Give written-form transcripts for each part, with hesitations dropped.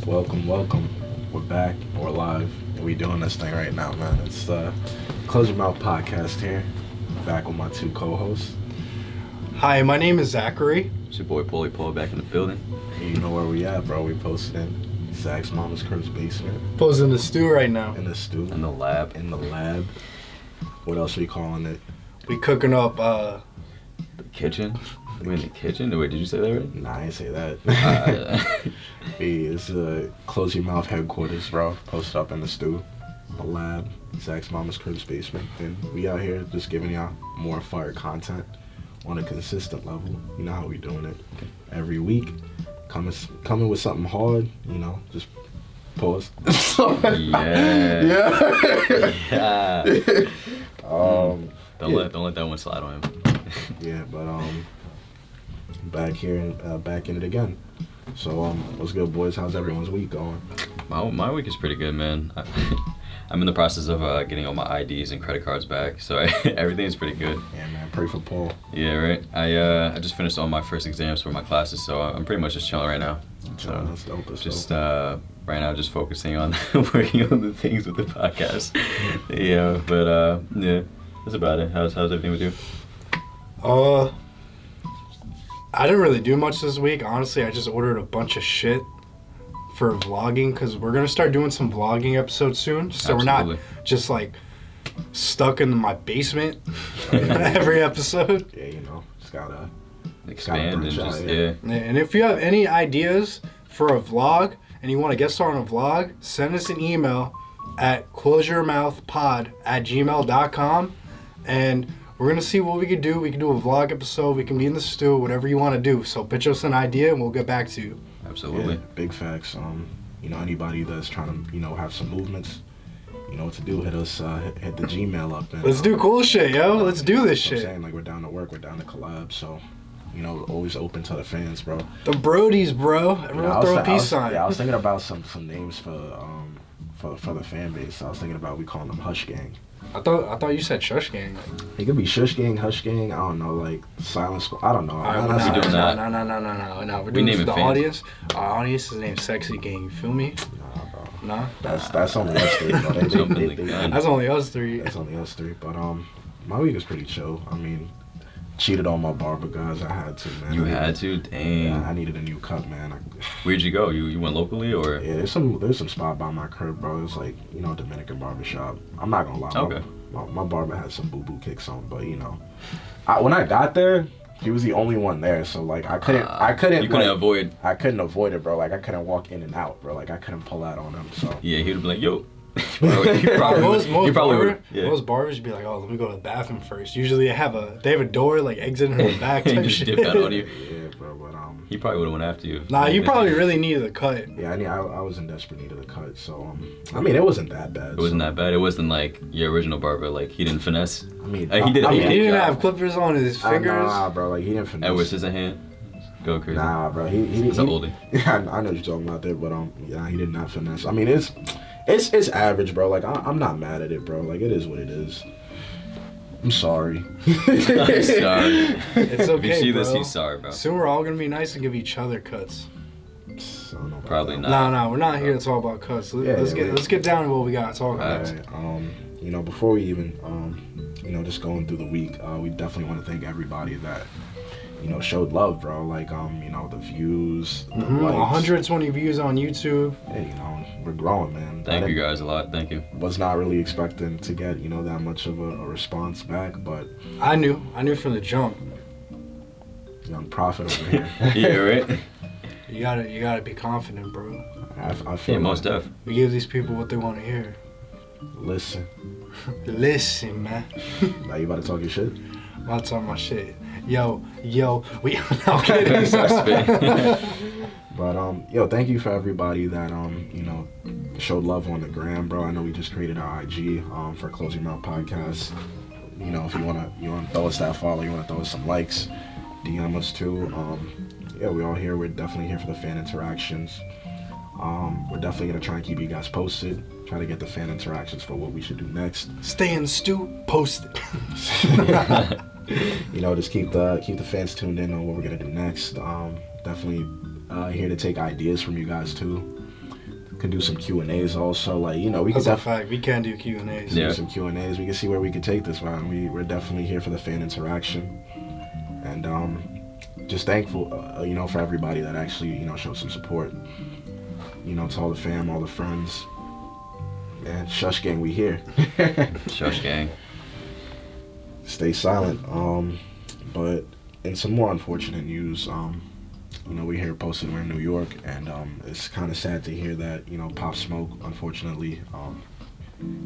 Welcome. We're back. We're live. We doing this thing right now, man. It's Close Your Mouth podcast here. Back with my two co-hosts. Hi, my name is Zachary. It's your boy Paulie Paul back in the building. You know where we at, bro. We posted in Zach's mama's crib's basement. Posing the stew right now. In the stew. In the lab. In the lab. What else are we calling it? We cooking up, The kitchen? We in the kitchen? Wait, did you say that right? Nah, I ain't say that. It's Close Your Mouth headquarters, bro. Posted up in the stew. The lab. Zach's mama's crib's basement. And we out here just giving y'all more fire content on a consistent level. You know how we doing it. Every week. Coming with something hard, you know, just pause. Yeah. Don't let that one slide on him. Yeah, but back here and back in it again. So what's good, boys? How's everyone's week going? My week is pretty good, man. I'm in the process of getting all my IDs and credit cards back, so everything's pretty good. Yeah, man. Pray for Paul. Yeah, right. I just finished all my first exams for my classes, so I'm pretty much just chilling right now. So That's dope. just right now, just focusing on working on the things with the podcast. Yeah, but yeah, that's about it. How's everything with you? I didn't really do much this week. Honestly, I just ordered a bunch of shit for vlogging because we're going to start doing some vlogging episodes soon. So Absolutely. We're not just like stuck in my basement every episode. Yeah, you know, just gotta Expand and branch out, just, yeah. yeah. And if you have any ideas for a vlog and you want to get started on a vlog, send us an email at closeyourmouthpod@gmail.com and we're going to see what we can do. We can do a vlog episode. We can be in the stew, whatever you want to do. So pitch us an idea and we'll get back to you. Absolutely. Yeah, big facts. You know, anybody that's trying to, you know, have some movements, you know what to do. Hit us, hit the Gmail up. And, Let's do cool shit, yo. Let's do this I'm shit. saying, like, we're down to work. We're down to collab. So, you know, always open to the fans, bro. The Brodies, bro. You Everyone know, throw a peace sign. Yeah, I was thinking about some names for the fan base. I was thinking about we calling them Hush Gang. I thought you said Shush Gang. It could be Shush Gang, Hush Gang. I don't know, like Silent Squad. I don't know. Alright, we doing that. No. We're doing this for naming the fans. audience. Our audience is named Sexy Gang. You feel me? Nah, bro. Nah? That's only us three, bro. Jumping the gun. That's only us three. That's only us three. But my week is pretty chill. I mean, cheated on my barber, guys. I had to, man. You had to? Dang. Yeah, I needed a new cut, man. Where'd you go? You went locally or? Yeah, there's some spot by my crib, bro. It's like, you know, Dominican barbershop. I'm not gonna lie. Okay. My barber had some boo-boo kicks on, but you know, when I got there, he was the only one there. So like, I couldn't. You couldn't avoid. I couldn't avoid it, bro. Like I couldn't walk in and out, bro. Like I couldn't pull out on him. So Yeah, he would be like, yo. Most barbers would be like, oh, let me go to the bathroom first. Usually they have a door like exiting in the back He type just shit. dipped out on you. yeah, bro. But He probably would have went after you. Nah, you probably really needed a cut. yeah, I was in desperate need of the cut. So I mean, it wasn't that bad. It wasn't that bad. It wasn't like your original barber. Like he didn't finesse. I mean, He did. I He mean, didn't job. have clippers on his fingers. Nah, bro. Like he didn't finesse. Edward Scissorhand. Go crazy. Nah, bro. He It's an oldie. Yeah, I know what you're talking about there, but yeah, he did not finesse. I mean, it's average, bro. Like I'm not mad at it, bro. Like it is what it is. I'm sorry. I'm sorry. It's okay, If you see bro. this, he's sorry, bro. Soon we're all gonna be nice and give each other cuts. I don't know about Probably that. not. No, we're not here to talk about cuts. Let's get down to what we got to talk about. Alright, you know, before we even, you know, just going through the week, we definitely want to thank everybody that, you know, showed love, bro. Like, you know, the views, the likes. 120 views on YouTube. Hey, you know, we're growing, man. Thank you guys a lot. Thank you. Was not really expecting to get, you know, that much of a response back, but I knew from the jump. young prophet over here. Yeah, right. You gotta be confident, bro. I feel Yeah, most def. We give these people what they want to hear. Listen, Listen, man. now you about to talk your shit? I'm not talking about shit. Yo, we. I'm kidding. Start spitting. But yo, thank you for everybody that you know, showed love on the gram, bro. I know we just created our IG for Close Your Mouth podcast. You know, if you wanna throw us that follow, you wanna throw us some likes, DM us too. Yeah, we all here. We're definitely here for the fan interactions. We're definitely gonna try and keep you guys posted. Try to get the fan interactions for what we should do next. Stay in the stew. Post it. You know, just keep the fans tuned in on what we're gonna do next. Definitely here to take ideas from you guys too. could do some Q&As also. Like, you know, we could That's a fact. We can do Q&As. Yeah. do some Q&As. We can see where we could take this, man. We're definitely here for the fan interaction. And just thankful, you know, for everybody that actually, you know, showed some support. You know, to all the fam, all the friends. And Shush Gang, we here. Shush Gang. Stay silent. But in some more unfortunate news, you know, we hear posted we're in New York, and it's kind of sad to hear that, you know, Pop Smoke, unfortunately,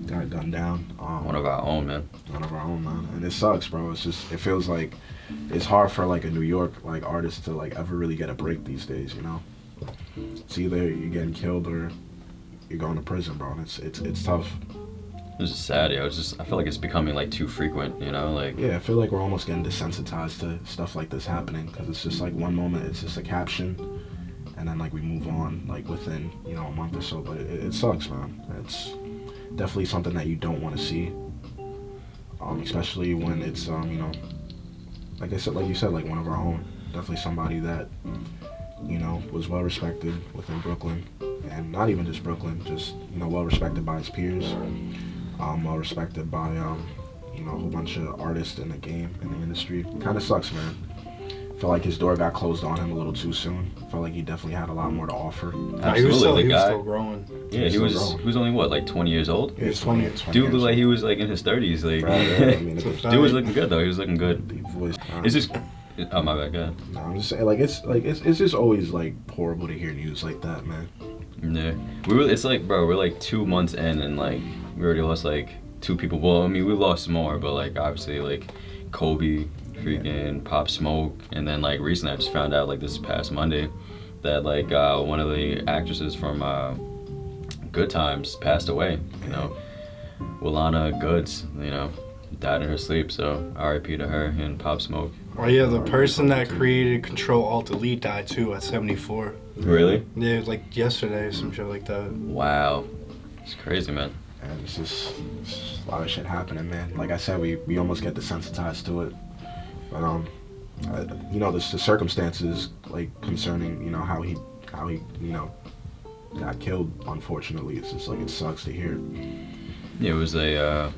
got gunned down. One of our own, man. One of our own, man. And it sucks, bro. It's just, it feels like it's hard for like a New York like artist to like ever really get a break these days, you know? It's either you're getting killed or you're going to prison, bro. And it's tough. It's just sad, yo. It's just, I feel like it's becoming like too frequent, you know, like. Yeah, I feel like we're almost getting desensitized to stuff like this happening, because it's just like one moment it's just a caption, and then like we move on like within, you know, a month or so. But it sucks, man. It's definitely something that you don't want to see, especially when it's you know, like I said, like you said, like one of our own. Definitely somebody that, you know, was well respected within Brooklyn, and not even just Brooklyn, just, you know, well respected by his peers. Well respected by, you know, a whole bunch of artists in the game, in the industry. Kind of sucks, man. Feel like his door got closed on him a little too soon. Felt like he definitely had a lot more to offer. He was Absolutely, the guy. still growing. Yeah, he was only what, like 20 years old? Yeah, He's 20. Dude looked like he was like in his 30s. Like, Right, yeah, I mean, dude was looking good though. He was looking good. deep voice. It's just, oh my bad, go ahead. No, I'm just saying, like it's just always like horrible to hear news like that, man. Yeah, it's like, bro, we're like 2 months in, and like we already lost like 2 people. Well, I mean, we lost more, but like obviously like Kobe, freaking Pop Smoke, and then like recently I just found out like this past Monday that like one of the actresses from Good Times passed away. You know, Willana Goods, you know, died in her sleep. So R.I.P. to her and Pop Smoke. Oh yeah, the person that created Control Alt Delete died too at 74. Really? Yeah, it was like yesterday or some shit like that. Wow, it's crazy, man. And it's just a lot of shit happening, man. Like I said, we almost get desensitized to it. But you know, the circumstances like concerning, you know, how he you know, got killed. Unfortunately, it's just like it sucks to hear. It was a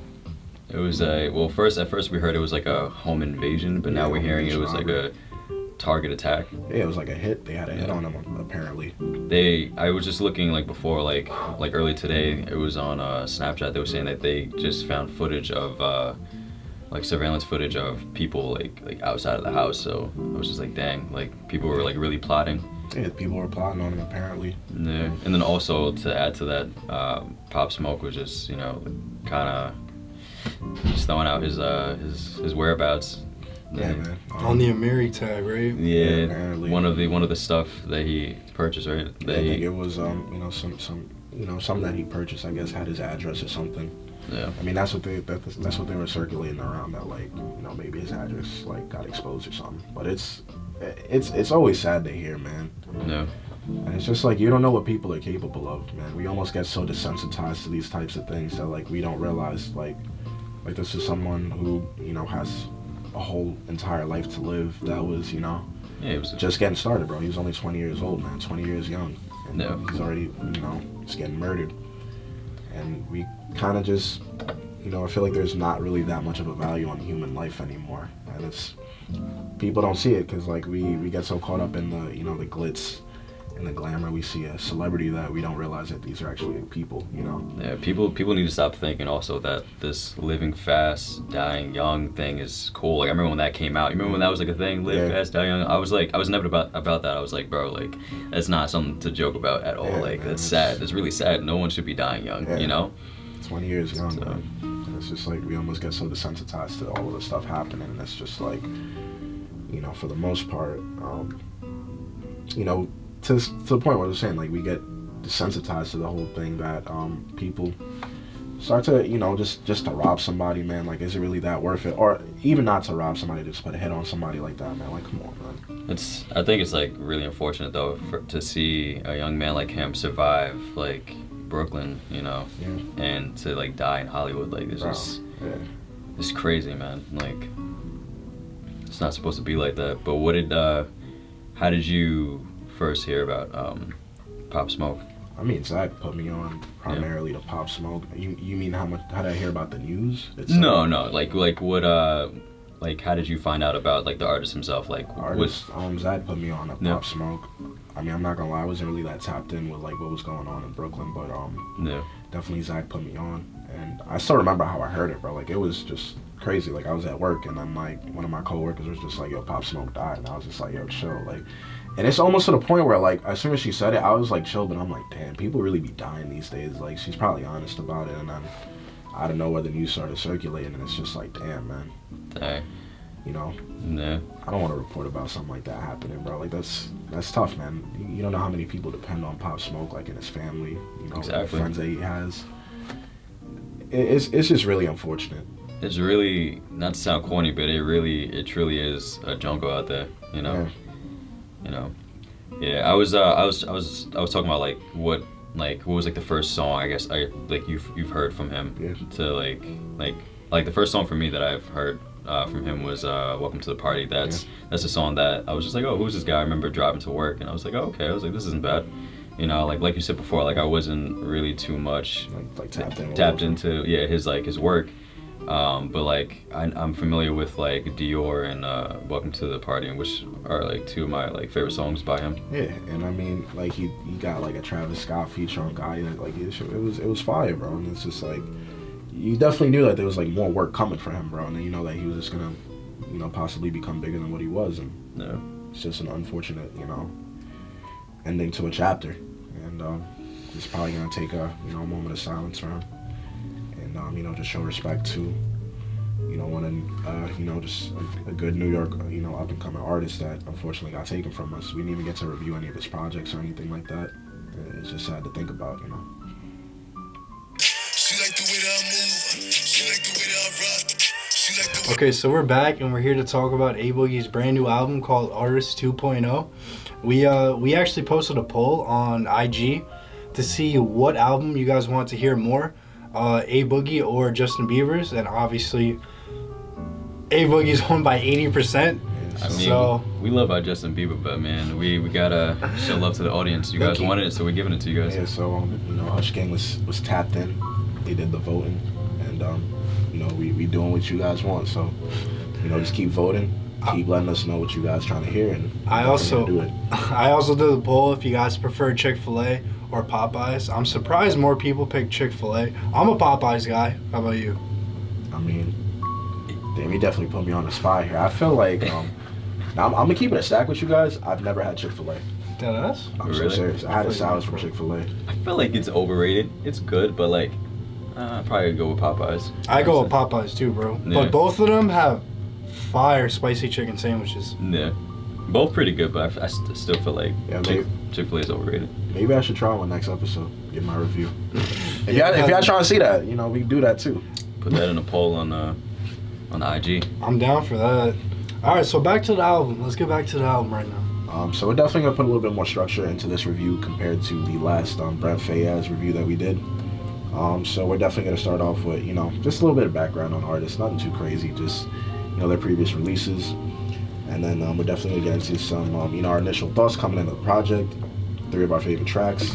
well, at first we heard it was like a home invasion, but now we're hearing it was like a target attack. Yeah, it was like a hit. They had a hit on him apparently. I was just looking like before, like early today, it was on Snapchat. They were saying that they just found footage of like surveillance footage of people like outside of the house. So I was just like, dang, like people were like really plotting. Yeah, people were plotting on him apparently. Yeah, and then also to add to that, Pop Smoke was just, you know, kind of just throwing out his whereabouts. Yeah, man. On the Amiri tag, right? Yeah, apparently. one of the stuff that he purchased, right? I think it was you know, some that he purchased, I guess, had his address or something. Yeah. I mean, that's what they were circulating around, that like, you know, maybe his address like got exposed or something. But it's always sad to hear, man. No. And it's just like you don't know what people are capable of, man. We almost get so desensitized to these types of things that like we don't realize like this is someone who, you know, has a whole entire life to live. That was, you know, Yeah, it was just getting started, bro. He was only 20 years old, man. 20 years young. And Yeah. he's already, you know, just getting murdered. And we kind of just, you know, I feel like there's not really that much of a value on human life anymore. And it's, people don't see it because, like, we get so caught up in the, you know, the glitz and the glamour. We see a celebrity that we don't realize that these are actually people, you know? Yeah, people need to stop thinking also that this living fast, dying young thing is cool. Like I remember when that came out. You remember when that was like a thing, live fast, die young? I was never about that. I was like, bro, like that's not something to joke about at all. Yeah, like man, that's sad. It's really sad. No one should be dying young, Yeah. you know? 20 years young, So- man. And it's just like we almost get so desensitized to all of the stuff happening, and it's just like, you know, for the most part, you know, to the point where I was saying, like, we get desensitized to the whole thing that people start to, you know, just to rob somebody, man. Like, is it really that worth it? Or even not to rob somebody, just put a hit on somebody like that, man. Like, come on, man. I think it's like really unfortunate though to see a young man like him survive like Brooklyn, you know, Yeah. and to like die in Hollywood. Like it's Bro, just yeah. it's crazy, man. Like it's not supposed to be like that. But how did you first hear about Pop Smoke? I mean, Zach put me on primarily to Pop Smoke. You mean how did I hear about the news? No, like what like how did you find out about like the artist himself? Like Zach put me on to Pop Smoke. I mean, I'm not gonna lie, I wasn't really that tapped in with like what was going on in Brooklyn, but definitely Zach put me on, and I still remember how I heard it, bro. Like it was just crazy. Like I was at work, and then like one of my coworkers was just like, "Yo, Pop Smoke died," and I was just like, "Yo, chill." Like, and it's almost to the point where like as soon as she said it, I was like, chill, but I'm like, damn, people really be dying these days. Like she's probably honest about it, and then I don't know where the news started circulating, and it's just like, damn, man. Dang. You know? Yeah. I don't want to report about something like that happening, bro. Like that's tough, man. You don't know how many people depend on Pop Smoke, like in his family, you know, the friends that he has. It's just really unfortunate. It's really, not to sound corny, but it truly is a jungle out there, you know. Yeah. You know. Yeah, I was talking about like what was like the first song I guess you've heard from him. Yeah. To like the first song for me that I've heard from him was Welcome to the Party. That's a song that I was just like, oh, who's this guy? I remember driving to work and I was like, oh, okay. I was like, this isn't bad. You know, like you said before, like I wasn't really too much like tapped into his work. But like I'm familiar with like Dior and Welcome to the Party, which are like two of my like favorite songs by him. Yeah, and I mean like he got like a Travis Scott feature on Guy, like it was fire, bro. And it's just like you definitely knew that there was like more work coming for him, bro, and then you know that he was just gonna, you know, possibly become bigger than what he was, and it's just an unfortunate, you know, ending to a chapter, and it's probably gonna take a moment of silence for him, and you know, just show respect to, you know, one of, you know, just a good New York, you know, up and coming artist that unfortunately got taken from us. We didn't even get to review any of his projects or anything like that. It's just sad to think about, you know. Okay, so we're back and we're here to talk about A Boogie's brand new album called Artist 2.0. We actually posted a poll on IG to see what album you guys want to hear more, A Boogie or Justin Bieber's, and obviously A Boogie's won by 80%. I mean, so we love our Justin Bieber, but man, we gotta show love to the audience. You guys wanted it, so we're giving it to you guys. Yeah, so you know, Hush Gang was tapped in. They did the voting, and you know, we doing what you guys want. So, you know, just keep voting, keep letting us know what you guys trying to hear, and I also did the poll if you guys prefer Chick-fil-A or Popeyes. I'm surprised more people pick Chick-fil-A. I'm a Popeyes guy. How about you? I mean, damn, you definitely put me on the spot here. I feel like now I'm gonna keep it a stack with you guys. I've never had Chick-fil-A. Deadass? I'm so serious. I had a salad from Chick-fil-A. I feel like it's overrated. It's good, but like, I'd probably go with Popeyes. I go with Popeyes too, bro. Yeah. But both of them have fire spicy chicken sandwiches. Yeah. Both pretty good, but I still feel like Chick-fil-A is overrated. Maybe I should try one next episode. Get my review. If y'all trying to see that, you know, we can do that too. Put that in a poll on the IG. I'm down for that. All right, so back to the album. Let's get back to the album right now. So we're definitely gonna put a little bit more structure into this review compared to the last Brent Faiyaz review that we did. So we're definitely gonna start off with, you know, just a little bit of background on artists, nothing too crazy, just, you know, their previous releases, and then we're definitely gonna get into some, you know, our initial thoughts coming into the project, 3 of our favorite tracks,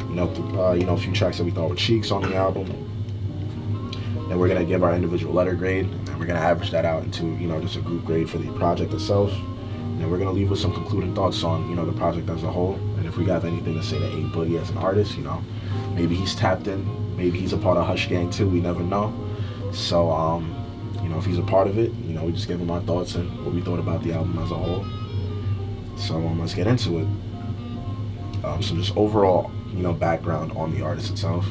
you know, a few tracks that we thought were cheeks on the album. Then we're gonna give our individual letter grade, and then we're gonna average that out into, you know, just a group grade for the project itself. And we're gonna leave with some concluding thoughts on, you know, the project as a whole, and if we got anything to say to A Boogie as an artist, you know, maybe he's tapped in, maybe he's a part of Hush Gang too, we never know. So, you know, if he's a part of it, you know, we just give him our thoughts and what we thought about the album as a whole. So let's get into it. So just overall, you know, background on the artist itself,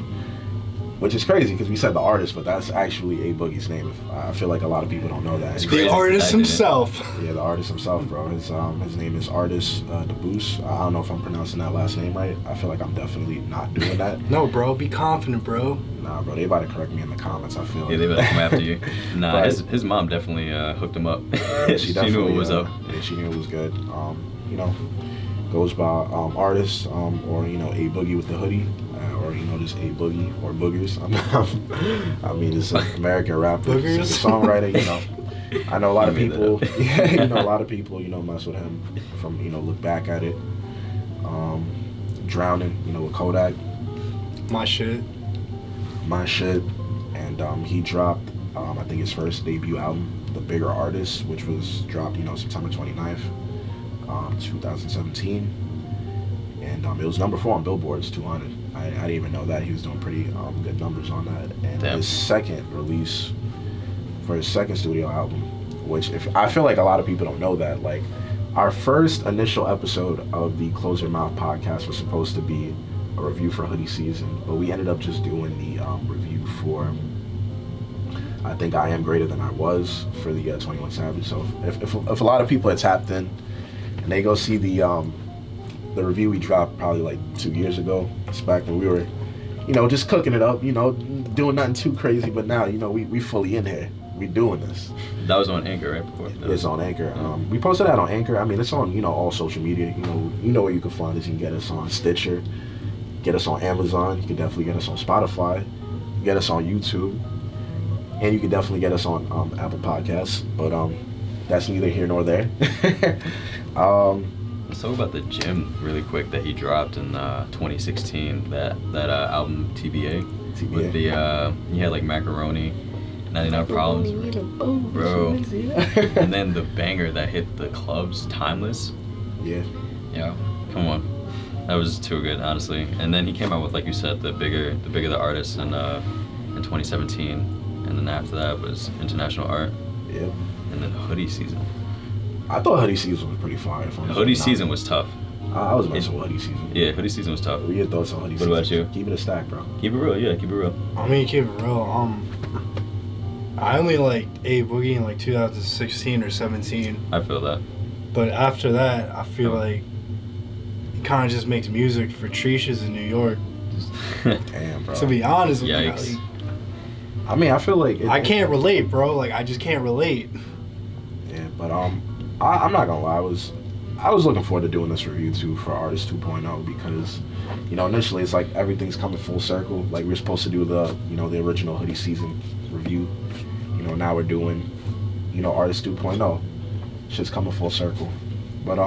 which is crazy because we said the artist, but that's actually A Boogie's name. I feel like a lot of people don't know that. The artist himself. Yeah, the artist himself, bro. His name is Artist DeBoos. I don't know if I'm pronouncing that last name right. I feel like I'm definitely not doing that. No, bro. Be confident, bro. Nah, bro. They about to correct me in the comments, I feel. Yeah, they about to come after you. Nah, right. his mom definitely hooked him up. She knew it was up. Yeah, she knew it was good. You know, goes by Artist, or, you know, A Boogie with the hoodie. Or, you know, just A Boogie or Boogers. I mean, just an American rapper, songwriter, you know. I know a lot of people, you know, a lot of people, you know, mess with him from, you know, look back at it. Drowning, you know, with Kodak. My shit. My shit. And he dropped, I think his first debut album, The Bigger Artist, which was dropped, September 29th, 2017. And it was number 4 on Billboard's 200. I didn't even know that. He was doing pretty good numbers on that. And Damn. his second release for his second studio album, which I feel like a lot of people don't know that. Like, our first initial episode of the Close Your Mouth podcast was supposed to be a review for Hoodie Season, but we ended up just doing the review for, I think, I Am Greater Than I Was for the 21 Savage. So if a lot of people had tapped in and they go see the review we dropped probably like 2 years ago, it's back when we were, just cooking it up, doing nothing too crazy, but now, we fully in here. We doing this. That was on Anchor, right? Before. It's on Anchor. We posted that on Anchor. I mean, it's on, all social media. You know where you can find us. You can get us on Stitcher, get us on Amazon. You can definitely get us on Spotify, get us on YouTube, and you can definitely get us on Apple Podcasts. But that's neither here nor there. Let's talk about the Gym really quick that he dropped in 2016. That album TBA. With the he had like Macaroni, 99 Problems, bro. And then the banger that hit the clubs, Timeless. Yeah. Yeah, come on, that was too good, honestly. And then he came out with, like you said, the bigger the artist in 2017, and then after that was International Art. Yeah. And then Hoodie Season. I thought Hoodie Season was pretty fire. Hoodie Season was tough. I was messing with Hoodie Season. Yeah, Hoodie Season was tough. What are your thoughts on Hoodie Season? What about you? Keep it a stack, bro. Keep it real, yeah, keep it real. I mean, keep it real. I only liked A Boogie in like 2016 or 17. I feel that. But after that, I feel like he kind of just makes music for Trishas in New York. Damn, bro. To be honest with you, Yikes. like, I mean, I feel like I can't relate, bro. Like, I just can't relate. Yeah, but I'm not gonna lie. I was looking forward to doing this review too for Artist 2.0 because, initially it's like everything's coming full circle. Like, we were supposed to do the, the original Hoodie Season review. Now we're doing, Artist 2.0. Shit's coming full circle. But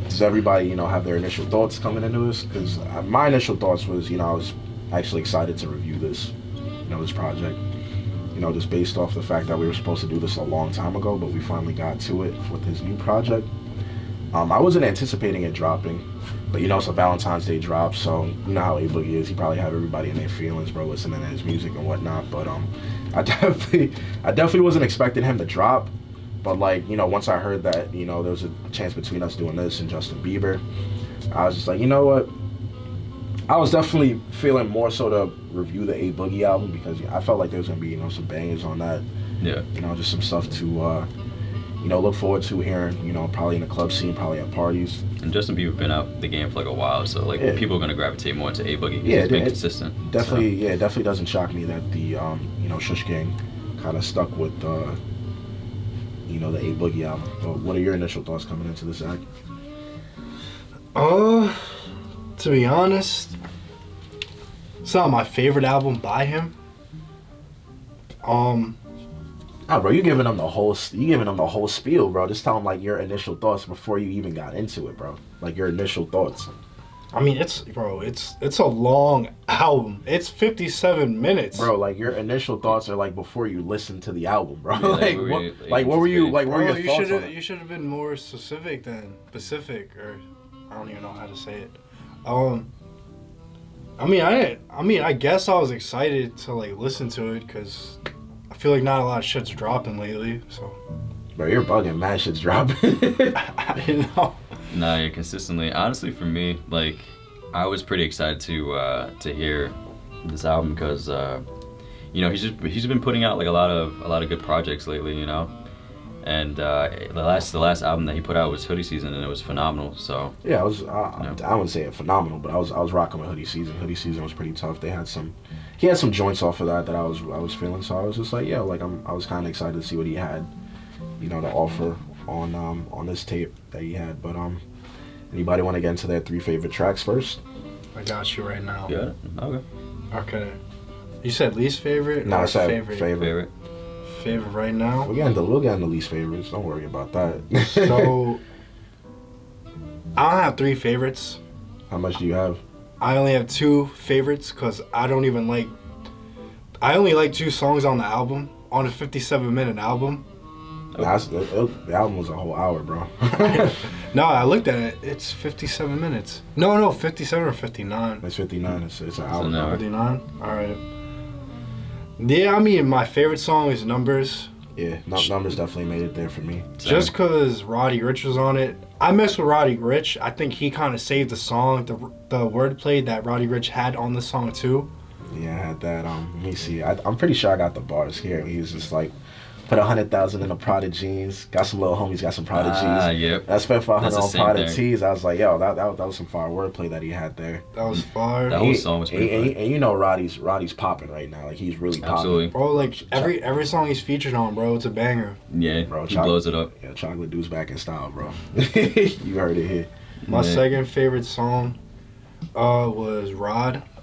does everybody, have their initial thoughts coming into this? Because my initial thoughts was, I was actually excited to review this, this project. Just based off the fact that we were supposed to do this a long time ago, but we finally got to it with his new project. I wasn't anticipating it dropping, but it's a Valentine's Day drop, so you know how A Boogie is. He probably have everybody in their feelings, bro, listening to his music and whatnot. But I definitely wasn't expecting him to drop. But like, once I heard that, there was a chance between us doing this and Justin Bieber, I was just like, you know what? I was definitely feeling more so to review the A Boogie album because I felt like there was gonna be, some bangers on that. Yeah. Just some stuff to look forward to hearing, probably in the club scene, probably at parties. And Justin Bieber been out the game for like a while, so like people are gonna gravitate more to A Boogie. Yeah, he's been consistent. Definitely, so. Yeah, it definitely doesn't shock me that the Shush Gang kind of stuck with the A Boogie album. But what are your initial thoughts coming into this act? To be honest, it's not my favorite album by him. Bro, you giving them the whole spiel, bro. Just tell them like your initial thoughts before you even got into it, bro. Like your initial thoughts. I mean, it's a long album. It's 57 minutes. Bro, like your initial thoughts are like before you listen to the album, bro. Yeah, what were your thoughts on it? You should have been more specific than specific, or I don't even know how to say it. I guess I was excited to like listen to it because I feel like not a lot of shit's dropping lately. So, bro, you're bugging. Mad shit's dropping. I didn't know. Nah, you're consistently. Honestly, for me, like, I was pretty excited to hear this album because, he's been putting out like a lot of good projects lately, And the last album that he put out was Hoodie Season, and it was phenomenal. So yeah, I wouldn't say it phenomenal, but I was rocking with Hoodie Season. Hoodie Season was pretty tough. He had some joints off of that I was feeling. So I was just like, yeah, like I was kind of excited to see what he had, to offer on this tape that he had. But anybody want to get into their 3 favorite tracks first? I got you right now. Yeah. Okay. You said least favorite? No, I said Favorite. Favorite right now? We'll get into least favorites. Don't worry about that. So, I don't have 3 favorites. How much do you have? I only have two favorites because I only like two songs on the album, on a 57-minute album. The album was a whole hour, bro. No, I looked at it. It's 57 minutes. No, 57 or 59. It's 59. It's an hour. 59? Alright. Yeah, I mean, my favorite song is Numbers. Yeah, Numbers definitely made it there for me. Just because Roddy Ricch was on it. I mess with Roddy Ricch. I think he kind of saved the song, the wordplay that Roddy Ricch had on the song too. Yeah, I had that. Let me see. I'm pretty sure I got the bars here. He was just like, put 100,000 in a Prada jeans. Got some little homies, got some Prada jeans. Yep. I spent 500 on Prada tees. I was like, yo, that was some fire wordplay that he had there. That was fire. That whole song was pretty fire. And you know Roddy's popping right now. Like, he's really popping. Absolutely. Bro, like every song he's featured on, bro, it's a banger. Yeah, bro, he blows it up. Yeah, Chocolate Dude's back in style, bro. You heard it here. My second favorite song was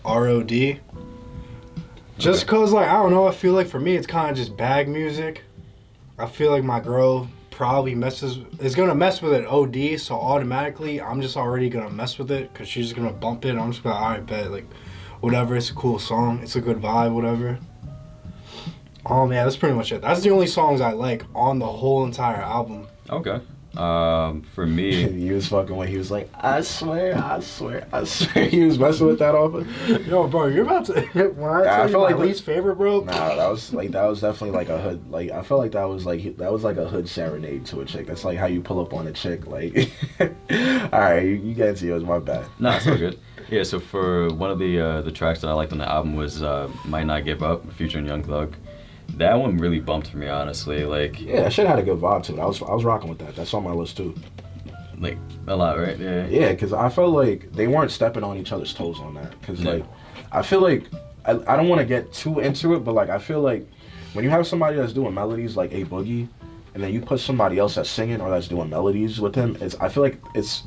R.O.D. Just cause, like, I don't know, I feel like for me it's kind of just bag music. I feel like my girl probably is gonna mess with it OD, so automatically I'm just already gonna mess with it because she's just gonna bump it. I'm just gonna, alright, bet, like, whatever, it's a cool song, it's a good vibe, whatever. Oh man, that's pretty much it. That's the only songs I like on the whole entire album. Okay. For me, he was fucking when he was like, I swear. He was messing with that offer. Yo, bro, you're about to. When I feel like least favorite, bro. Nah, that was definitely like a hood. Like, I felt like that was like a hood serenade to a chick. That's like how you pull up on a chick. Like, all right, you get into yours. My bad. Nah, it's all good. Yeah. So for one of the tracks that I liked on the album was "Might Not Give Up" featuring Young Thug. That one really bumped for me, honestly. Like, yeah, that shit had a good vibe to it. I was rocking with that. That's on my list too. Like, a lot, right? Yeah. Yeah, because I felt like they weren't stepping on each other's toes on that. Because like, I feel like I don't want to get too into it, but like I feel like when you have somebody that's doing melodies like A Boogie, and then you put somebody else that's singing or that's doing melodies with him, I feel like it's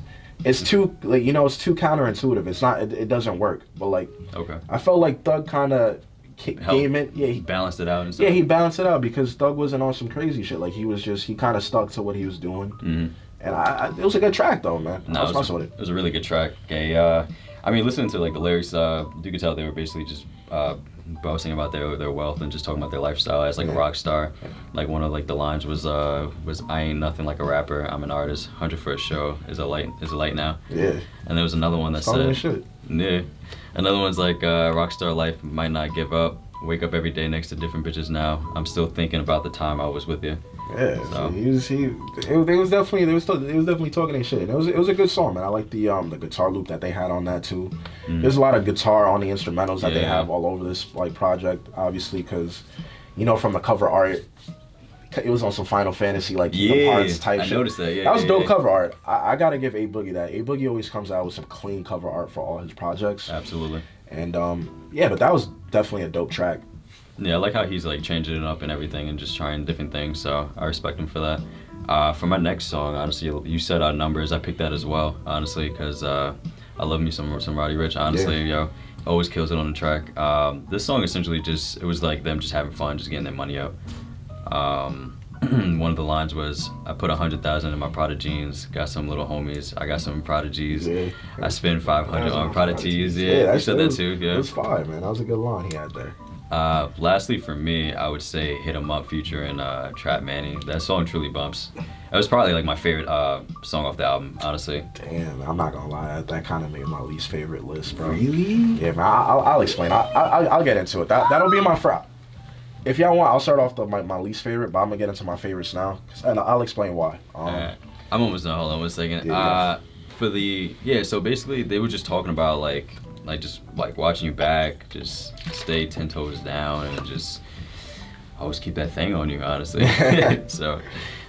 too, like, you know, it's too counterintuitive. It's not. It doesn't work. But like, okay. I felt like Thug kind of came in. Yeah, he balanced it out and stuff. Yeah, he balanced it out because Thug wasn't on some crazy shit. Like, he kind of stuck to what he was doing. Mm-hmm. And it was a good track though, man. No, it was a really good track. Okay, I mean, listening to like the lyrics, you could tell they were basically just boasting about their wealth and just talking about their lifestyle as like a rock star. Like, one of like the lines was I ain't nothing like a rapper, I'm an artist. 100 for a show is a light now. Yeah. And there was another one that said, shit. Yeah. Another one's like, rockstar life might not give up. Wake up every day next to different bitches now. I'm still thinking about the time I was with you. Yeah, so they was definitely talking their shit. It was a good song, man. I like the guitar loop that they had on that too. Mm. There's a lot of guitar on the instrumentals that they have all over this like project, obviously, because you know, from the cover art, it was on some Final Fantasy like Kingdom Hearts type shit. I noticed that. Yeah, that was dope cover art. I gotta give A Boogie that. A Boogie always comes out with some clean cover art for all his projects. Absolutely. And but that was definitely a dope track. Yeah, I like how he's like changing it up and everything and just trying different things. So I respect him for that. For my next song, honestly, you said Numbers. I picked that as well, honestly, because I love me some Roddy Ricch. Honestly, yo, always kills it on the track. This song essentially it was like them just having fun, just getting their money up. One of the lines was, I put 100,000 in my Prada jeans, got some little homies, I got some Prodigies, I spent 500 on Prada tees. Yeah, you said that too. Yeah, it was fire, man. That was a good line he had there. Lastly for me, I would say Hit 'Em Up featuring Trap Manny. That song truly bumps. It was probably like my favorite song off the album, honestly. Damn, I'm not gonna lie, that kind of made my least favorite list, bro. Really? Yeah, man. I'll explain. I'll get into it. That'll be my If y'all want, I'll start off my least favorite, but I'm gonna get into my favorites now, and I'll explain why. I'm almost done. Hold on 1 second. So basically they were just talking about like just like watching you back, just stay 10 toes down and just always keep that thing on you, honestly. So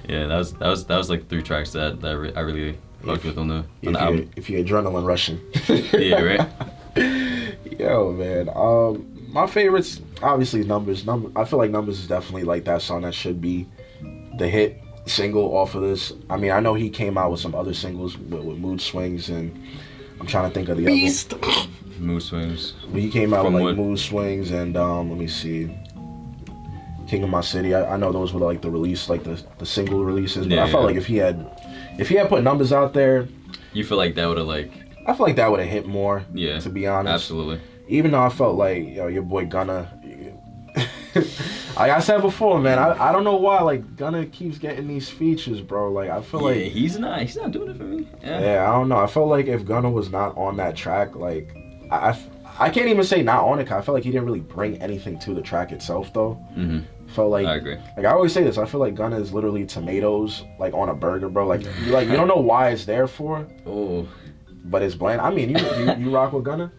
yeah, that was like 3 tracks that I really fucked with on the album. If you're adrenaline rushing. Yeah, right. Yo, man. My favorites, obviously, Numbers. I feel like Numbers is definitely like that song that should be the hit single off of this. I mean, I know he came out with some other singles with Mood Swings, and I'm trying to think of the Beast. other. Mood Swings. He came out with like Mood Swings and let me see, King of My City. I know those were like the release, like the single releases. But I felt like if he had put Numbers out there, you feel like that would have like I feel like that would have hit more. Yeah. To be honest. Absolutely. Even though I felt like your boy Gunna. Like I said before, man, I don't know why like Gunna keeps getting these features, bro. Like I feel like he's not doing it for me. Yeah, I don't know. I felt like if Gunna was not on that track, like I can't even say not on it. 'Cause I felt like he didn't really bring anything to the track itself, though. Mm-hmm. Felt like I agree. Like I always say this, I feel like Gunna is literally tomatoes like on a burger, bro. Like you don't know why it's there for. Oh. But it's bland. I mean, you rock with Gunna?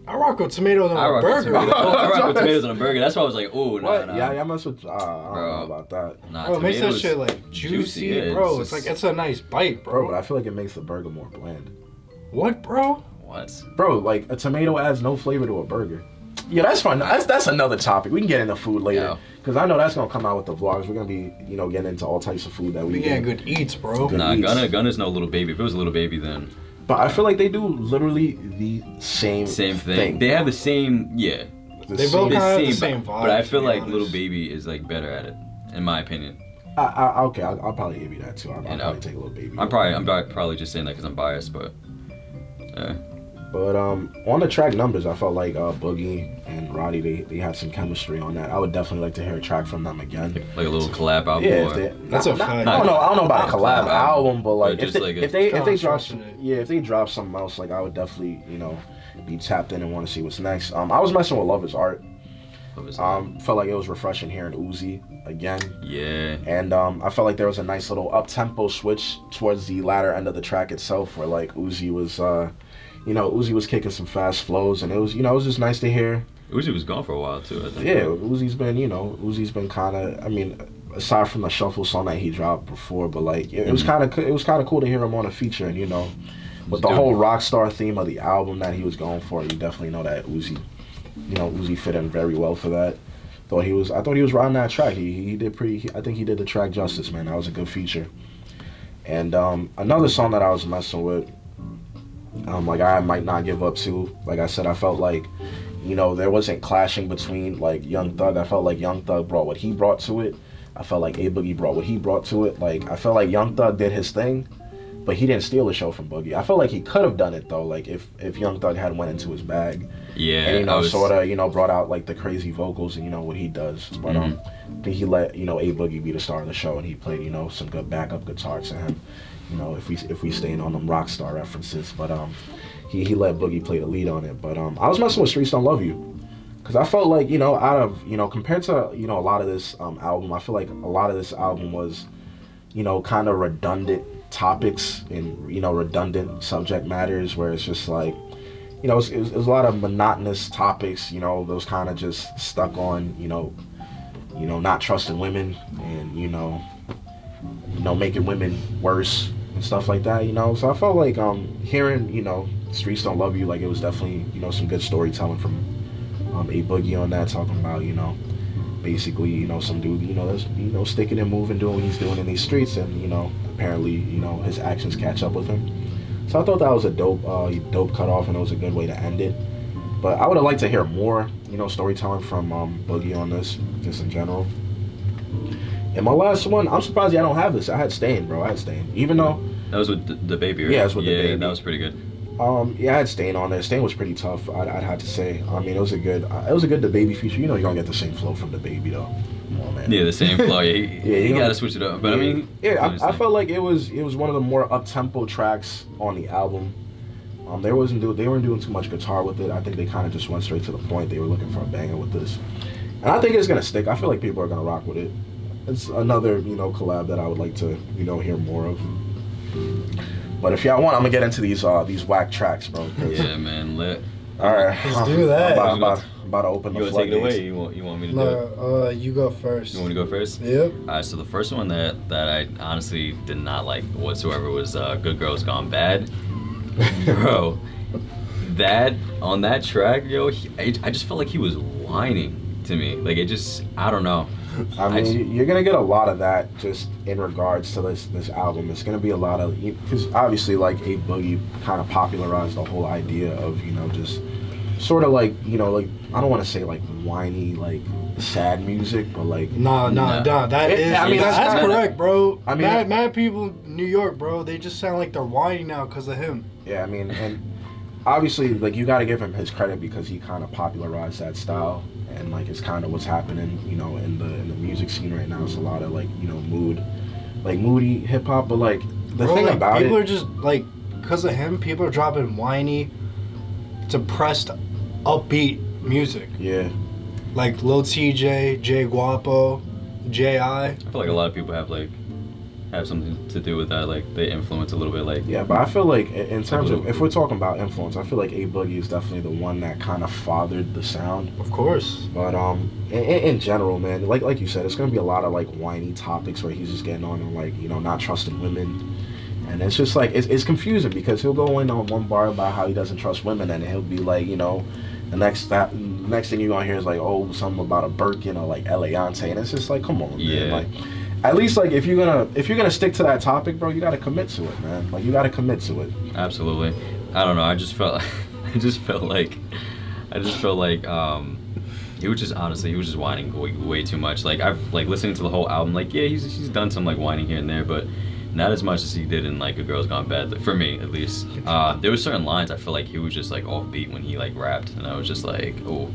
I rock with tomatoes on a burger. I rock with tomatoes on a burger. That's why I was like, oh, no. What? Nah. Yeah, I mess with. I don't know about that. Nah, Bro, it makes that shit like juicy, yeah, bro. It's like it's a nice bite, Bro, bro. but I feel like it makes the burger more bland. What, bro? What? Bro, like a tomato adds no flavor to a burger. Yeah, that's fine. That's another topic. We can get into food later. Because I know that's going to come out with the vlogs. We're going to be, getting into all types of food that we getting good eats, bro. Good Nah, eats. Gunna's no little baby. If it was a little baby, then... But I feel like they do literally the same thing. They have the same, yeah. They both have the same vibe. But I feel like Little Baby is like better at it, in my opinion. Okay, I'll probably give you that too. I'll probably take a Little Baby. I'm probably just saying that because I'm biased, but... But on the track numbers, I felt like Boogie and Roddy, they had some chemistry on that. I would definitely like to hear a track from them again. Like a little collab album. Yeah, that's a fact. I don't know about a collab album, but like just if they drop something else, like I would definitely be tapped in and want to see what's next. I was messing with Love Is Art. Felt like it was refreshing hearing Uzi again. Yeah. And I felt like there was a nice little up-tempo switch towards the latter end of the track itself, where like Uzi was. Uzi was kicking some fast flows, and it was just nice to hear. Uzi was gone for a while too, I think. Yeah, Uzi's been kind of. I mean, aside from the shuffle song that he dropped before, but like it was kind of cool to hear him on a feature, and with the whole rock star theme of the album that he was going for, you definitely know that Uzi fit in very well for that. I thought he was riding that track. He did I think he did the track justice, man. That was a good feature. And another song that I was messing with. Like I might not give up to. Like I said, I felt like, there wasn't clashing between like Young Thug. I felt like Young Thug brought what he brought to it. I felt like A Boogie brought what he brought to it. Like I felt like Young Thug did his thing, but he didn't steal the show from Boogie. I felt like he could have done it though. Like if Young Thug had went into his bag, and sort of brought out like the crazy vocals and what he does. But I think he let A Boogie be the star of the show, and he played some good backup guitar to him. If we staying on them rock star references, but he let Boogie play the lead on it. But I was messing with Streets Don't Love You, because I felt like out of compared to a lot of this album, I feel like a lot of this album was kind of redundant topics and redundant subject matters, where it's just like it was a lot of monotonous topics, those kind of just stuck on not trusting women and making women worse and stuff like that, So I felt like hearing, Streets Don't Love You, like it was definitely, some good storytelling from A Boogie on that, talking about, basically, some dude, that's, sticking and moving, doing what he's doing in these streets, and, apparently, his actions catch up with him. So I thought that was a dope cutoff, and it was a good way to end it. But I would have liked to hear more, storytelling from Boogie on this, just in general. And my last one, I'm surprised I don't have this. I had Stain, bro. Even though... That was with the Baby, right? Yeah, it was with the Baby. Yeah, that was pretty good. Yeah, I had Stain on there. Stain was pretty tough, I'd have to say. I mean, it was a good the Baby feature. You're going to get the same flow from the Baby, though. Come on, man. Yeah, the same flow. You got to switch it up. But I mean... Yeah, I felt like it was one of the more up-tempo tracks on the album. They weren't doing too much guitar with it. I think they kind of just went straight to the point. They were looking for a banger with this. And I think it's going to stick. I feel like people are going to rock with it. It's another, collab that I would like to, hear more of. But if y'all want, I'm gonna get into these whack tracks, bro. Yeah, man, lit. All right, let's do that. I'm about to open the floodgates. You want to take it away? You want me to do it? You go first. You want me to go first? Yep. All right, so the first one that I honestly did not like whatsoever was Good Girls Gone Bad. Bro, on that track, yo, I just felt like he was whining to me. Like I don't know. I mean, you're gonna get a lot of that just in regards to this album. It's gonna be a lot of, because obviously like A Boogie kind of popularized the whole idea of just sort of like like I don't want to say like whiny like sad music, but like nah. That's correct, bro. I mean, mad people in New York, bro. They just sound like they're whining now because of him. Yeah, I mean, and obviously, like, you got to give him his credit because he kind of popularized that style, and like it's kind of what's happening, you know, in the music scene right now. It's a lot of like, you know, moody hip hop, but like the thing like, about people it, are just like, because of him, people are dropping whiny, depressed, upbeat music. yeah, Like Lil TJ, J Guapo, J.I. I feel like a lot of people have something to do with that. Like they influence a little bit. Like yeah. But I feel like in terms of, if we're talking about influence, I feel like A Boogie is definitely the one that kind of fathered the sound. Of course. But in general, man, like you said, it's gonna be a lot of like whiny topics where he's just getting on and like, you know, not trusting women, and it's just like it's confusing because he'll go in on one bar about how he doesn't trust women, and he'll be like, you know, the next thing you're gonna hear is like, oh, something about a Birkin or like Eleante, and it's just like, come on, man, like. At least, like, if you're gonna stick to that topic, bro, you gotta commit to it, man. Like, you gotta commit to it. Absolutely. I don't know. I just felt like he was just whining way too much. Like I've like listening to the whole album. Like yeah, he's done some like whining here and there, but not as much as he did in like A Girl's Gone Bad. Like, for me, at least. There were certain lines I feel like he was just like offbeat when he like rapped, and I was just like, oh,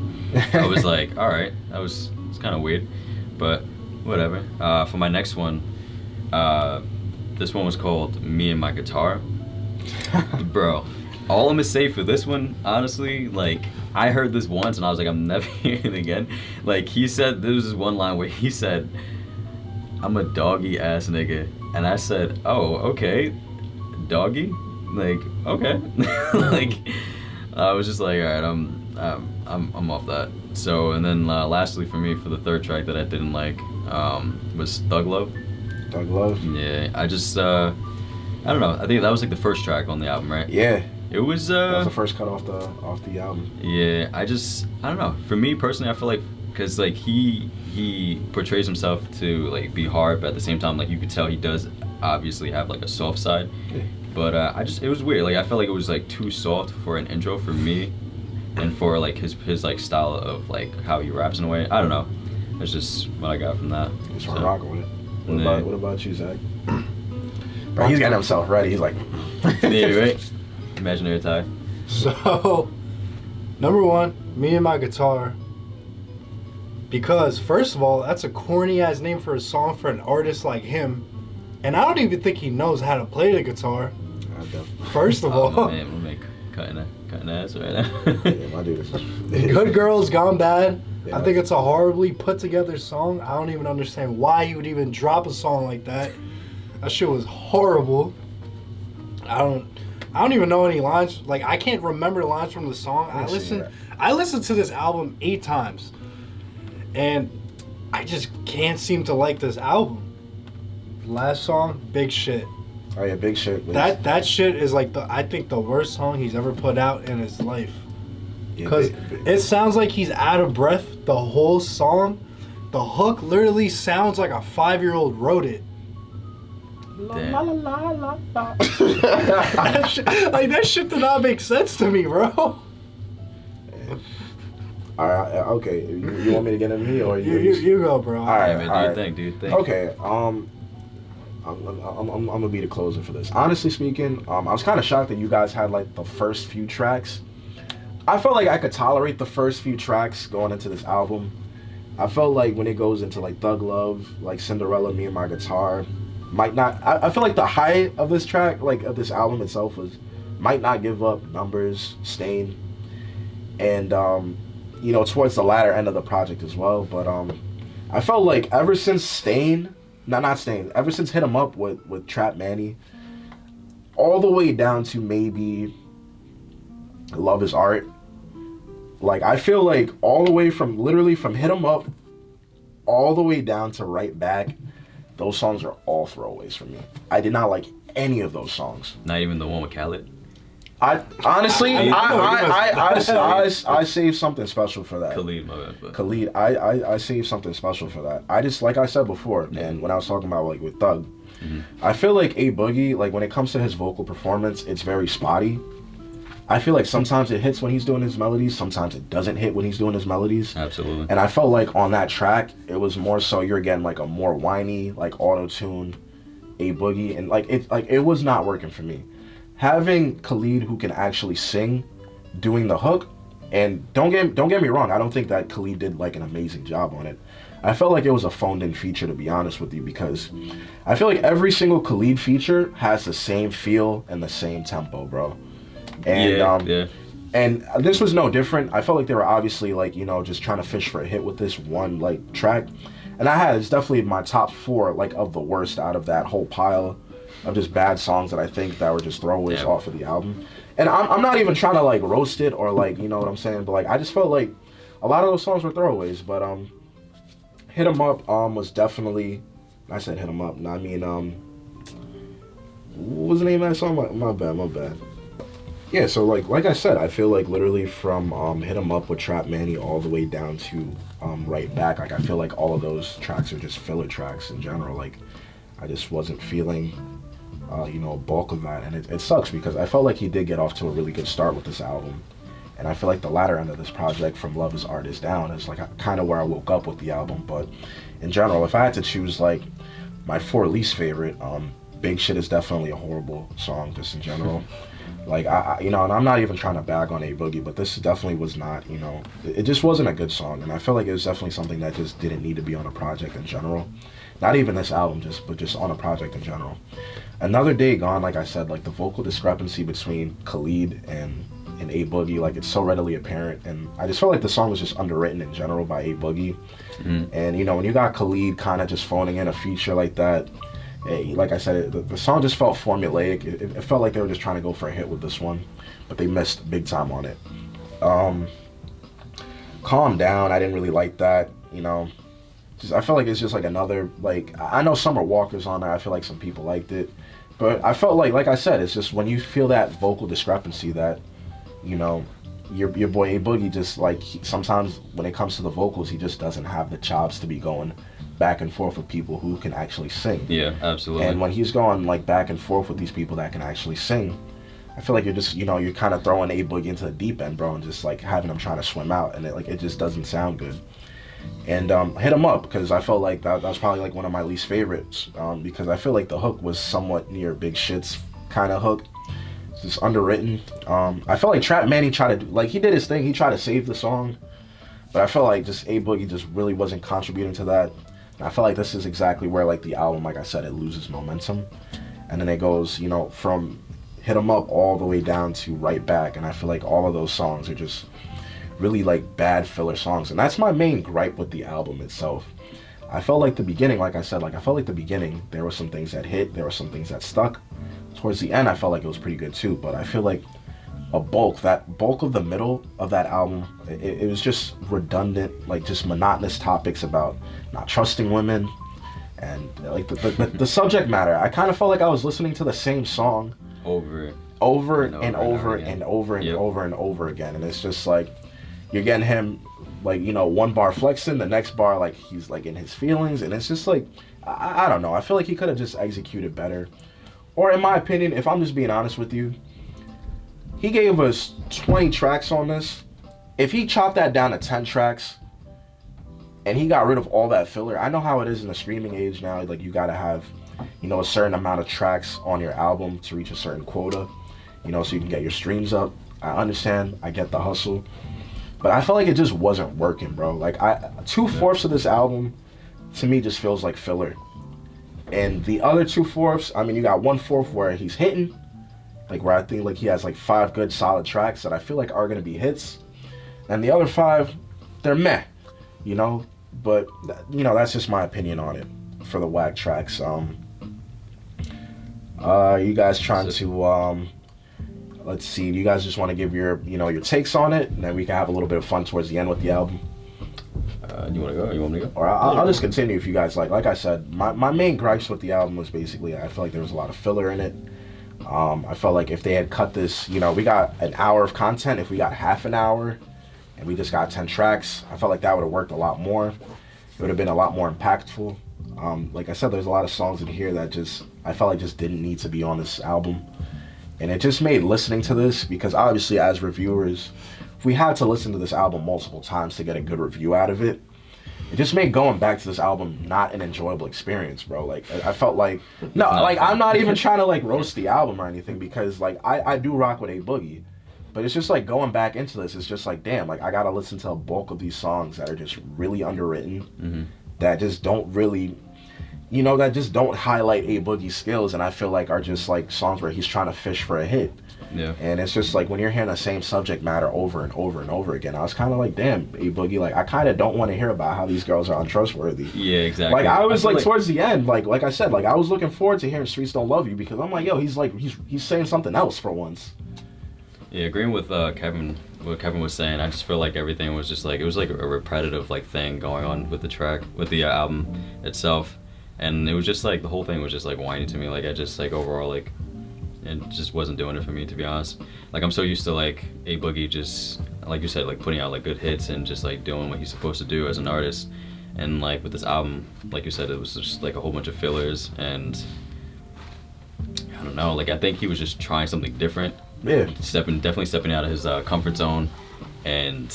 I was like, all right, it's kind of weird, but. Whatever. For my next one, this one was called Me and My Guitar. Bro, all I'm gonna say for this one, honestly, like, I heard this once and I was like, I'm never hearing it again. Like, he said, there was this one line where he said, I'm a doggy ass nigga. And I said, oh, okay, doggy? Like, okay. Like, I was just like, all right, I'm off that. So, and then lastly for me, for the third track that I didn't like, was Thug Love. Thug Love? Yeah, I just, I don't know. I think that was like the first track on the album, right? Yeah. It was, that was the first cut off the album. Yeah, I don't know. For me personally, I feel like, because like he portrays himself to like be hard, but at the same time, like you could tell he does obviously have like a soft side. Yeah. But it was weird. Like I felt like it was like too soft for an intro for me, and for like his like style of like how he raps in a way. I don't know. That's just what I got from that. Just rocking with it. What about you, Zach? Bro, he's getting himself ready. He's like, yeah, right. Imaginary tie. So, number one, Me and My Guitar. Because first of all, that's a corny ass name for a song for an artist like him, and I don't even think he knows how to play the guitar. First of all, man, we're cutting ass right now. Yeah, my dude is Good Girls Gone Bad. Yeah, I think it's a horribly put together song. I don't even understand why you would even drop a song like that. That shit was horrible. I don't even know any lines. Like I can't remember lines from the song. I listened to this album 8 times, and I just can't seem to like this album. Last song, Big Shit. Oh yeah, Big Shit. That shit is like I think the worst song he's ever put out in his life. Because it sounds like he's out of breath the whole song. The hook literally sounds like a 5-year-old wrote it. Damn. La la la la la. That shit did not make sense to me, bro. All right, okay. You want me to get in here or you go, bro. All right, man. Do your thing. Okay. I'm gonna be the closer for this. Honestly speaking, I was kind of shocked that you guys had like the first few tracks. I felt like I could tolerate the first few tracks going into this album. I felt like when it goes into like Thug Love, like Cinderella, Me and My Guitar, might not. I feel like the height of this track, like of this album itself, might not give up Numbers, Stain, and you know, towards the latter end of the project as well. But I felt like ever since Stain, not Stain, ever since Hit 'Em Up with Trap Manny, all the way down to maybe Love Is Art. Like I feel like all the way from literally from Hit 'Em Up all the way down to Right Back, those songs are all throwaways for me. I did not like any of those songs. Not even the one with Khaled? I honestly I saved something special for that. Khalid, my bad. But. Khalid, I saved something special for that. I just, like I said before, and when I was talking about like with Thug, I feel like A Boogie, like when it comes to his vocal performance, it's very spotty. I feel like sometimes it hits when he's doing his melodies, sometimes it doesn't hit when he's doing his melodies. Absolutely. And I felt like on that track, it was more so you're getting like a more whiny, like auto-tune A Boogie, and like it was not working for me. Having Khalid who can actually sing doing the hook. And don't get me wrong, I don't think that Khalid did like an amazing job on it. I felt like it was a phoned in feature, to be honest with you, because I feel like every single Khalid feature has the same feel and the same tempo, bro. And and this was no different. I felt like they were obviously like, you know, just trying to fish for a hit with this one like track. And it's definitely my top 4 like of the worst out of that whole pile of just bad songs that I think that were just throwaways off of the album. And I'm not even trying to like roast it or like, you know what I'm saying, but like I just felt like a lot of those songs were throwaways. But Hit 'Em Up was definitely, I said Hit 'Em Up. No, I mean what was the name of that song? My bad. Yeah, so like I said, I feel like literally from Hit 'Em Up with Trap Manny all the way down to Right Back, like I feel like all of those tracks are just filler tracks in general. Like I just wasn't feeling you know, bulk of that, and it sucks because I felt like he did get off to a really good start with this album. And I feel like the latter end of this project, From Love Is Art Is Down, is like kind of where I woke up with the album. But in general, if I had to choose like my 4 least favorite, Big Shit is definitely a horrible song just in general. Like I you know, and I'm not even trying to bag on A Boogie, but this definitely was not, you know, it just wasn't a good song. And I feel like it was definitely something that just didn't need to be on a project in general. Not even this album, but just on a project in general. Another Day Gone, like I said, like the vocal discrepancy between Khalid and A Boogie, like it's so readily apparent, and I just felt like the song was just underwritten in general by A Boogie. And you know, when you got Khalid kind of just phoning in a feature like that, like I said, the song just felt formulaic. It felt like they were just trying to go for a hit with this one, but they missed big time on it. Calm Down, I didn't really like that, you know. I felt like it's just like another, like, I know Summer Walker's on there, I feel like some people liked it, but I felt like I said, it's just when you feel that vocal discrepancy that, you know, your boy A Boogie just like, sometimes when it comes to the vocals, he just doesn't have the chops to be going back and forth with people who can actually sing. Yeah, absolutely. And when he's going like back and forth with these people that can actually sing, I feel like you're just, you know, you're kind of throwing A Boogie into the deep end, bro, and just like having him trying to swim out, and it just doesn't sound good. And Hit 'Em Up, because I felt like that was probably like one of my least favorites, because I feel like the hook was somewhat near Big Shit's kind of hook. It's just underwritten. I felt like Trap Manny tried to do, like, he did his thing, he tried to save the song, but I felt like just A Boogie just really wasn't contributing to that. And I felt like this is exactly where like the album, like I said, it loses momentum, and then it goes, you know, from Hit 'Em Up all the way down to Right Back, and I feel like all of those songs are just really like bad filler songs, and that's my main gripe with the album itself. I felt like the beginning, like I said, like I felt like the beginning there were some things that hit, there were some things that stuck. Towards the end I felt like it was pretty good too, but I feel like that bulk of the middle of that album, it was just redundant, like just monotonous topics about not trusting women, and like the subject matter. I kind of felt like I was listening to the same song over and over and over again, and it's just like you're getting him, like, you know, one bar flexing, the next bar, like, he's, like, in his feelings, and it's just, like, I don't know. I feel like he could have just executed better. Or, in my opinion, if I'm just being honest with you, he gave us 20 tracks on this. If he chopped that down to 10 tracks, and he got rid of all that filler, I know how it is in the streaming age now, like, you gotta have, you know, a certain amount of tracks on your album to reach a certain quota, you know, so you can get your streams up. I understand, I get the hustle. But I felt like it just wasn't working, bro. Like, 2/4 of this album, to me, just feels like filler. And the other 2/4, I mean, you got 1/4 where he's hitting, like where I think like he has like 5 good solid tracks that I feel like are gonna be hits. And the other 5, they're meh, you know? But, you know, that's just my opinion on it for the whack tracks. You guys trying to, let's see, do you guys just want to give your, you know, your takes on it, and then we can have a little bit of fun towards the end with the album? You want to go? You want me to go? Or I'll just continue if you guys like. Like I said, my main gripes with the album was basically I feel like there was a lot of filler in it. I felt like if they had cut this, you know, we got an hour of content. If we got half an hour and we just got 10 tracks, I felt like that would have worked a lot more. It would have been a lot more impactful. Like I said, there's a lot of songs in here that just, I felt like just didn't need to be on this album. And it just made listening to this, because obviously as reviewers, we had to listen to this album multiple times to get a good review out of it. It just made going back to this album not an enjoyable experience, bro. Like, I felt like, no, like, I'm not even trying to, like, roast the album or anything, because, like, I do rock with A Boogie. But it's just like going back into this, it's just like, damn, like I gotta listen to a bulk of these songs that are just really underwritten, that just don't really, that just don't highlight A Boogie's skills, and I feel like are just like songs where he's trying to fish for a hit. Yeah. And it's just like when you're hearing the same subject matter over and over and over again, I was kind of like, damn, A Boogie, like I kind of don't want to hear about how these girls are untrustworthy. Yeah, exactly. Like I was like towards the end, like I said, like I was looking forward to hearing Streets Don't Love You, because I'm like, yo, he's saying something else for once. Yeah, agreeing with Kevin, what Kevin was saying, I just feel like everything was just like, it was like a repetitive like thing going on with the track, with the album itself, and it was just like the whole thing was just like whiny to me. Like I just like overall like, it just wasn't doing it for me, to be honest. Like I'm so used to like A Boogie just, like you said, like putting out like good hits and just like doing what he's supposed to do as an artist. And like with this album, like you said, it was just like a whole bunch of fillers, and I don't know, like I think he was just trying something different. Yeah. Definitely stepping out of his comfort zone, and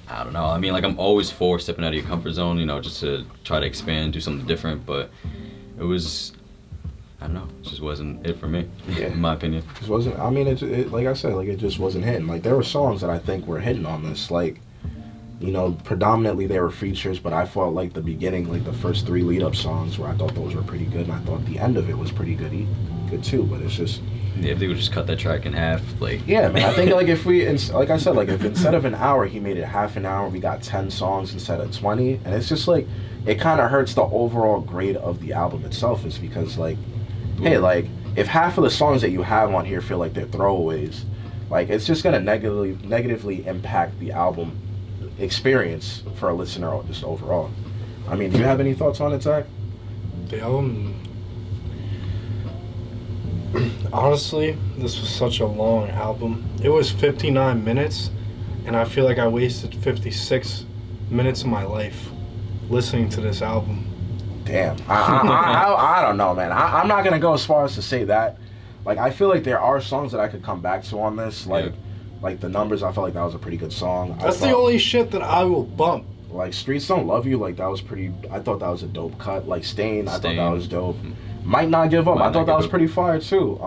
I don't know. I mean, like I'm always for stepping out of your comfort zone, just to try to expand, do something different. But it was, I don't know, it just wasn't it for me, in my opinion. It just wasn't. I mean, it like I said, like it just wasn't hitting. Like there were songs that I think were hitting on this, like. Predominantly they were features, but I felt like the beginning, like the first 3 lead-up songs, where I thought those were pretty good, and I thought the end of it was pretty good too. But it's just, yeah, if they would just cut that track in half, like. Yeah, man. I think like if we, like I said, like if instead of an hour he made it half an hour, we got 10 songs instead of 20, and it's just like it kind of hurts the overall grade of the album itself. Is because like, hey, like if half of the songs that you have on here feel like they're throwaways, like it's just gonna negatively impact the album experience for a listener just overall. I mean, do you have any thoughts on it, Zach? The album, honestly, this was such a long album. It was 59 minutes, and I feel like I wasted 56 minutes of my life listening to this album. Damn. I don't know, man. I'm not gonna go as far as to say that. Like, I feel like there are songs that I could come back to on this, like. Yeah. Like The Numbers, I felt like that was a pretty good song. That's the only shit that I will bump. Like Streets Don't Love You, like that was pretty. I thought that was a dope cut. Like Stain, I thought that was dope. Might Not Give Up, I thought that was pretty fire too.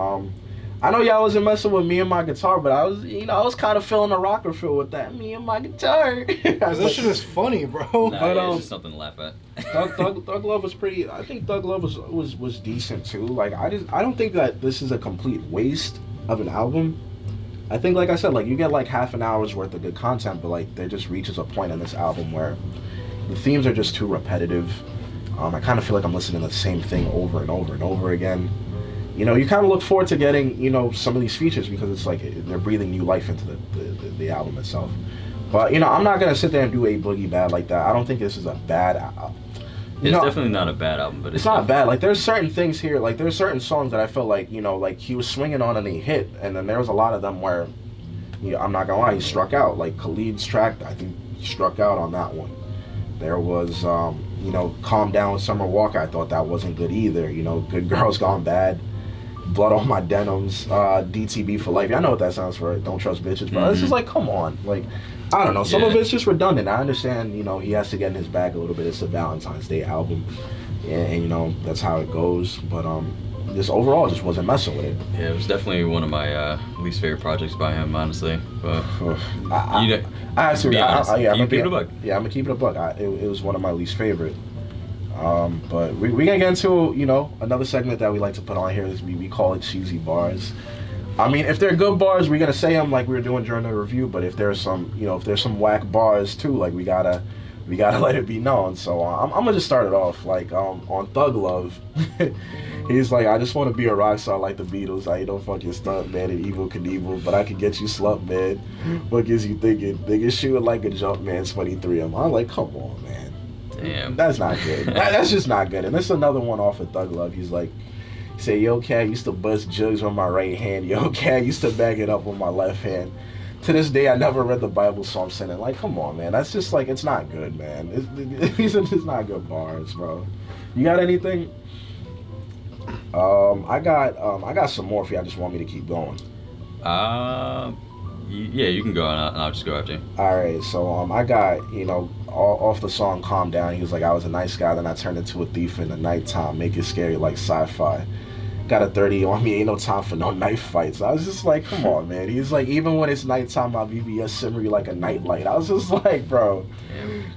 I know y'all wasn't messing with Me and My Guitar, but I was, I was kind of feeling a rocker feel with that Me and My Guitar. That shit is funny, bro. Nah, but it's just something to laugh at. Thug Love was pretty. I think Thug Love was decent too. Like I don't think that this is a complete waste of an album. I think, like I said, like you get like half an hour's worth of good content, but like there just reaches a point in this album where the themes are just too repetitive. I kind of feel like I'm listening to the same thing over and over and over again. You kind of look forward to getting, some of these features because it's like they're breathing new life into the album itself. But, I'm not going to sit there and do A Boogie bad like that. I don't think this is a bad album. It's definitely not a bad album, but it's not bad. Like there's certain things here, like there's certain songs that I felt like, like he was swinging on and he hit, and then there was a lot of them where, I'm not gonna lie, he struck out. Like Khalid's track, I think he struck out on that one. There was, Calm Down with Summer Walker. I thought that wasn't good either. Good Girls Gone Bad, Blood on My Denims, DTB for Life. I know what that sounds for. Don't Trust Bitches, but it's just like, come on, like. I don't know. Some of it's just redundant. I understand, he has to get in his bag a little bit. It's a Valentine's Day album, and that's how it goes. But just overall, just wasn't messing with it. Yeah, it was definitely one of my least favorite projects by him, honestly. But I have to be honest. I'm gonna keep it a buck. Yeah, I'm gonna keep it a buck. It was one of my least favorite. But we gonna get into another segment that we like to put on here. Is we call it cheesy bars. I mean, if they're good bars, we're gonna say them like we were doing during the review. But if there's some, if there's some whack bars too, like we gotta let it be known. So I'm gonna just start it off like on Thug Love. He's like, I just want to be a rock star like the Beatles. I ain't no fucking stunt man and Evil Knievel, but I can get you slumped, man. What gives you thinking? Niggas shooting like a jump man, 23 of them. I'm like, come on, man. Damn. That's not good. That's just not good. And this is another one off of Thug Love. He's like. Say, yo, cat used to bust jugs on my right hand. Yo, cat used to bag it up on my left hand. To this day, I never read the Bible, so I'm saying, like, come on, man. That's just, like, it's not good, man. These are just not good bars, bro. You got anything? I got some more if y'all just want me to keep going. Yeah, you can go, and I'll just go after you. All right, so I got, off the song Calm Down, he was like, I was a nice guy, then I turned into a thief in the nighttime, make it scary like sci-fi. got a 30 on me, ain't no time for no knife fights. I was just like, come on, man. He's like, even when it's nighttime, my BBS simmer like a nightlight. I was just like, bro,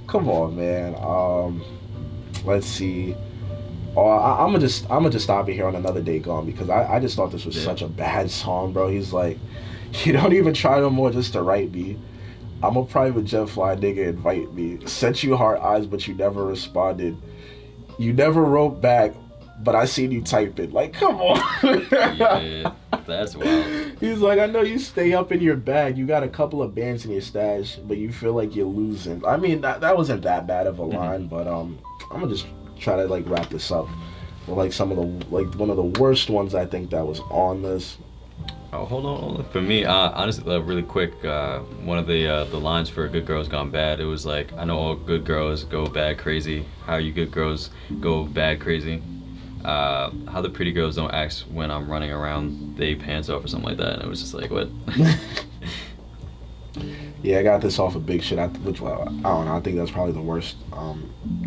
come on, man. Let's see. I'm gonna just stop it here on Another Day Gone, because I just thought this was such a bad song, bro. He's like, you don't even try no more just to write me. I'm a private jet fly nigga, invite me. Sent you heart eyes, but you never responded. You never wrote back, but I seen you type it. Like, come on. Yeah, that's wild. He's like, I know you stay up in your bag. You got a couple of bands in your stash, but you feel like you're losing. I mean, that wasn't that bad of a line, but I'm gonna just try to like wrap this up with like some of the one of the worst ones I think that was on this. Oh, hold on. For me, honestly, really quick, one of the lines for Good Girls Gone Bad, it was like, I know all good girls go bad crazy. How you good girls go bad crazy? How the pretty girls don't ask when I'm running around they pants off or something like that. And it was just like, what? Yeah, I got this off of Big Shit, which, well, I don't know, I think that's probably the worst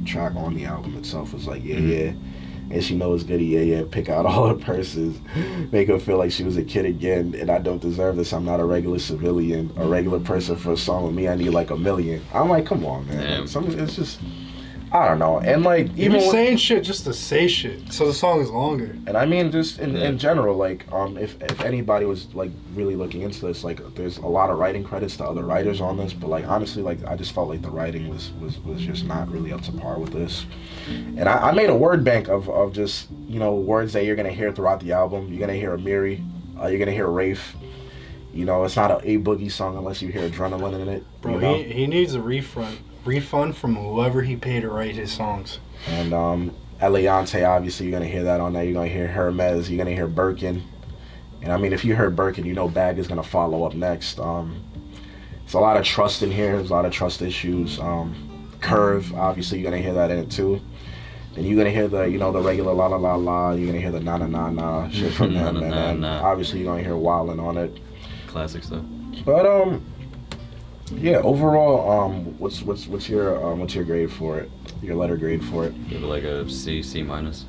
track on the album itself. It's like, yeah. And she knows goody, yeah, pick out all her purses, make her feel like she was a kid again, and I don't deserve this, I'm not a regular civilian, a regular person for a song with me, I need like 1 million. I'm like, come on, man. Like, it's just, I don't know. And like, even saying shit just to say shit, so the song is longer. And I mean, just in general, like, if anybody was like really looking into this, like, there's a lot of writing credits to other writers on this, but like, honestly, like, I just felt like the writing was just not really up to par with this. And I made a word bank of just, you know, words that you're gonna hear throughout the album. You're gonna hear Amiri, you're gonna hear Rafe. You know, it's not a Boogie song unless you hear Adrenaline in it. Bro, you know? he needs a refund from whoever he paid to write his songs. And Eliante, obviously, you're gonna hear that on there. You're gonna hear Hermes. You're gonna hear Birkin. And I mean, if you heard Birkin, you know Bag is gonna follow up next. It's a lot of trust in here. There's a lot of trust issues. Curve, obviously, you're gonna hear that in it too. Then you're gonna hear the, you know, the regular la la la la. You're gonna hear the na na na na shit from them, and then obviously you're gonna hear Wildin' on it. Classic stuff. But yeah, overall, what's your grade for it? Your letter grade for it? Give it like a C minus.